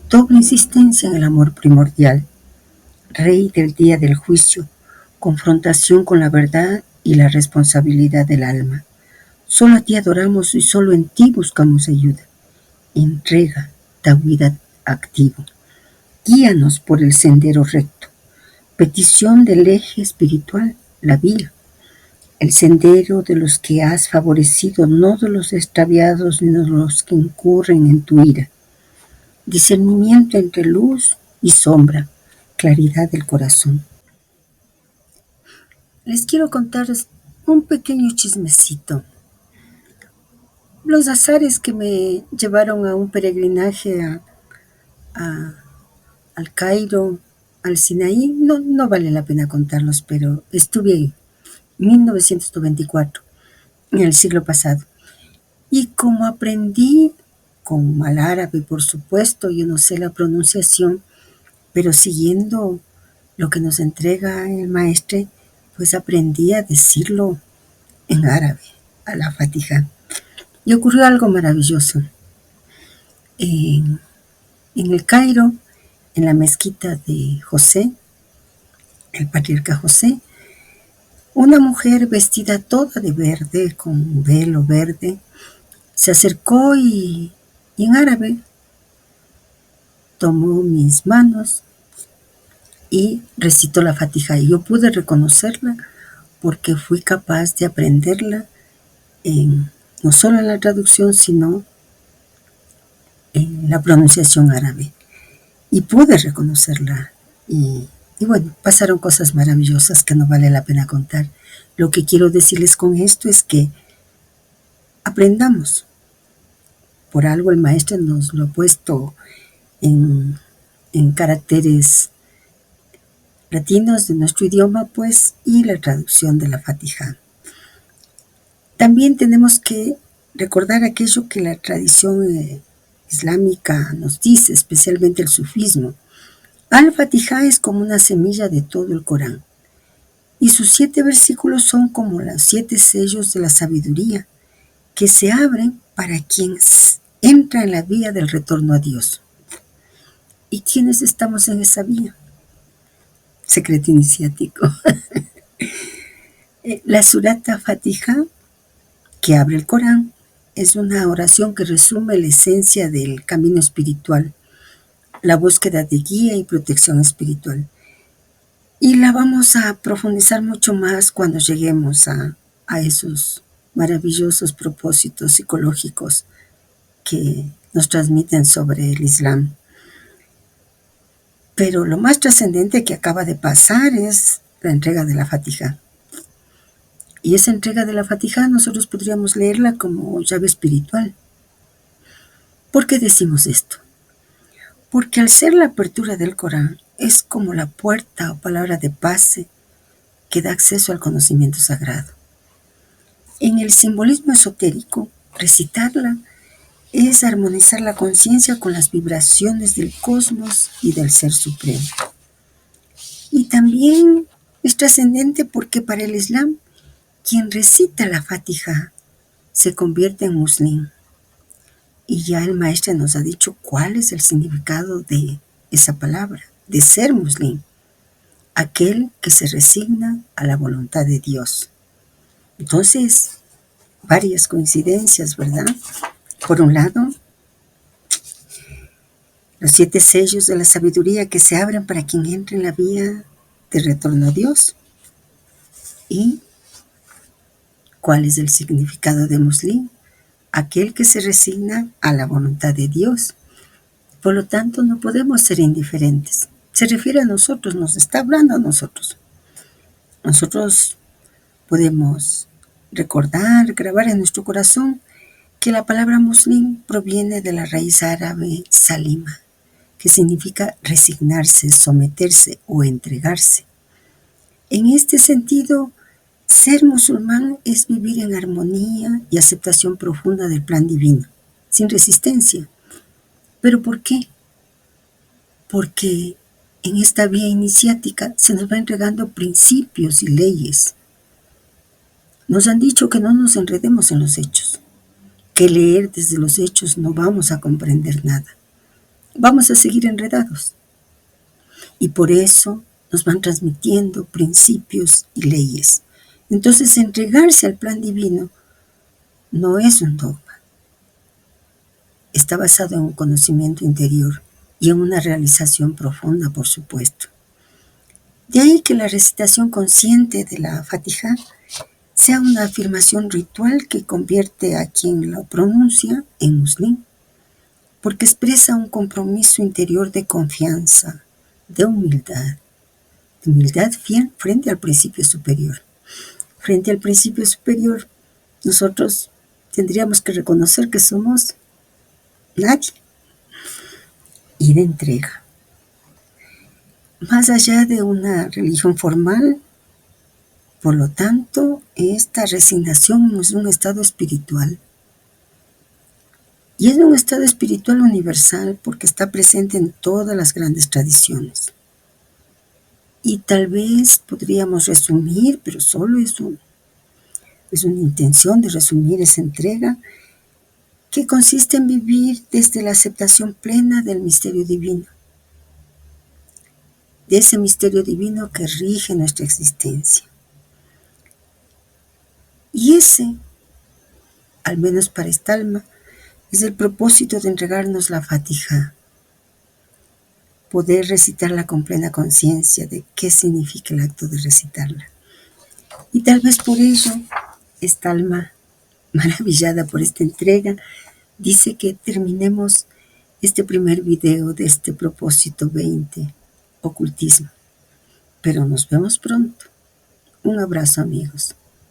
doble insistencia en el amor primordial, Rey del día del juicio, confrontación con la verdad y la responsabilidad del alma. Solo a ti adoramos y solo en ti buscamos ayuda. Entrega, Tawhid activo. Guíanos por el sendero recto. Petición del eje espiritual, la vía. El sendero de los que has favorecido, no de los extraviados ni de los que incurren en tu ira. Discernimiento entre luz y sombra, claridad del corazón. Les quiero contar un pequeño chismecito. Los azares que me llevaron a un peregrinaje al Cairo, al Sinaí, no vale la pena contarlos, pero estuve ahí, 1994, en el siglo pasado. Y como aprendí con mal árabe, por supuesto, yo no sé la pronunciación, pero siguiendo lo que nos entrega el maestre, pues aprendí a decirlo en árabe, a la Fatiha. Y ocurrió algo maravilloso. En, en el Cairo, en la mezquita de José, el patriarca José, una mujer vestida toda de verde, con un velo verde, se acercó y en árabe tomó mis manos y recitó la Fatiha. Y yo pude reconocerla porque fui capaz de aprenderla no solo en la traducción, sino en la pronunciación árabe. Y pude reconocerla. Y bueno, pasaron cosas maravillosas que no vale la pena contar. Lo que quiero decirles con esto es que aprendamos. Por algo el maestro nos lo ha puesto en caracteres latinos de nuestro idioma, pues, y la traducción de la Fatiha. También tenemos que recordar aquello que la tradición islámica nos dice, especialmente el sufismo. Al-Fatiha es como una semilla de todo el Corán, y sus 7 versículos son como los 7 sellos de la sabiduría, que se abren para quien entra en la vía del retorno a Dios. ¿Y quiénes estamos en esa vía? Secreto iniciático. La Surata Fatiha, que abre el Corán, es una oración que resume la esencia del camino espiritual, la búsqueda de guía y protección espiritual. Y la vamos a profundizar mucho más cuando lleguemos a esos maravillosos propósitos psicológicos que nos transmiten sobre el Islam. Pero lo más trascendente que acaba de pasar es la entrega de la Fatiha. Y esa entrega de la Fatiha nosotros podríamos leerla como llave espiritual. ¿Por qué decimos esto? Porque al ser la apertura del Corán, es como la puerta o palabra de pase que da acceso al conocimiento sagrado. En el simbolismo esotérico, recitarla es armonizar la conciencia con las vibraciones del cosmos y del Ser Supremo. Y también es trascendente porque para el Islam, quien recita la Fatiha se convierte en musulmán. Y ya el maestro nos ha dicho cuál es el significado de esa palabra, de ser musulmán. Aquel que se resigna a la voluntad de Dios. Entonces, varias coincidencias, ¿verdad? Por un lado, los 7 sellos de la sabiduría que se abren para quien entre en la vía de retorno a Dios. ¿Y cuál es el significado de musulmán? Aquel que se resigna a la voluntad de Dios. Por lo tanto, no podemos ser indiferentes. Se refiere a nosotros, nos está hablando a nosotros. Nosotros podemos recordar, grabar en nuestro corazón que la palabra musulmán proviene de la raíz árabe salima, que significa resignarse, someterse o entregarse. En este sentido, ser musulmán es vivir en armonía y aceptación profunda del plan divino, sin resistencia. ¿Pero por qué? Porque En esta vía iniciática se nos va entregando principios y leyes. Nos han dicho que no nos enredemos en los hechos, que leer desde los hechos no vamos a comprender nada. Vamos a seguir enredados. Y por eso nos van transmitiendo principios y leyes. Entonces, entregarse al plan divino no es un dogma. Está basado en un conocimiento interior y en una realización profunda, por supuesto. De ahí que la recitación consciente de la Fatihá sea una afirmación ritual que convierte a quien lo pronuncia en musulmán, porque expresa un compromiso interior de confianza, de humildad frente al principio superior. Frente al principio superior, nosotros tendríamos que reconocer que somos nadie y de entrega. Más allá de una religión formal, por lo tanto, esta resignación es un estado espiritual. Y es un estado espiritual universal porque está presente en todas las grandes tradiciones. Y tal vez podríamos resumir, pero solo es una intención de resumir esa entrega, que consiste en vivir desde la aceptación plena del misterio divino, de ese misterio divino que rige nuestra existencia. Y ese, al menos para esta alma, es el propósito de entregarnos la Fatihá, poder recitarla con plena conciencia de qué significa el acto de recitarla. Y tal vez por ello, esta alma maravillada por esta entrega, dice que terminemos este primer video de este propósito 20, ocultismo. Pero nos vemos pronto. Un abrazo, amigos.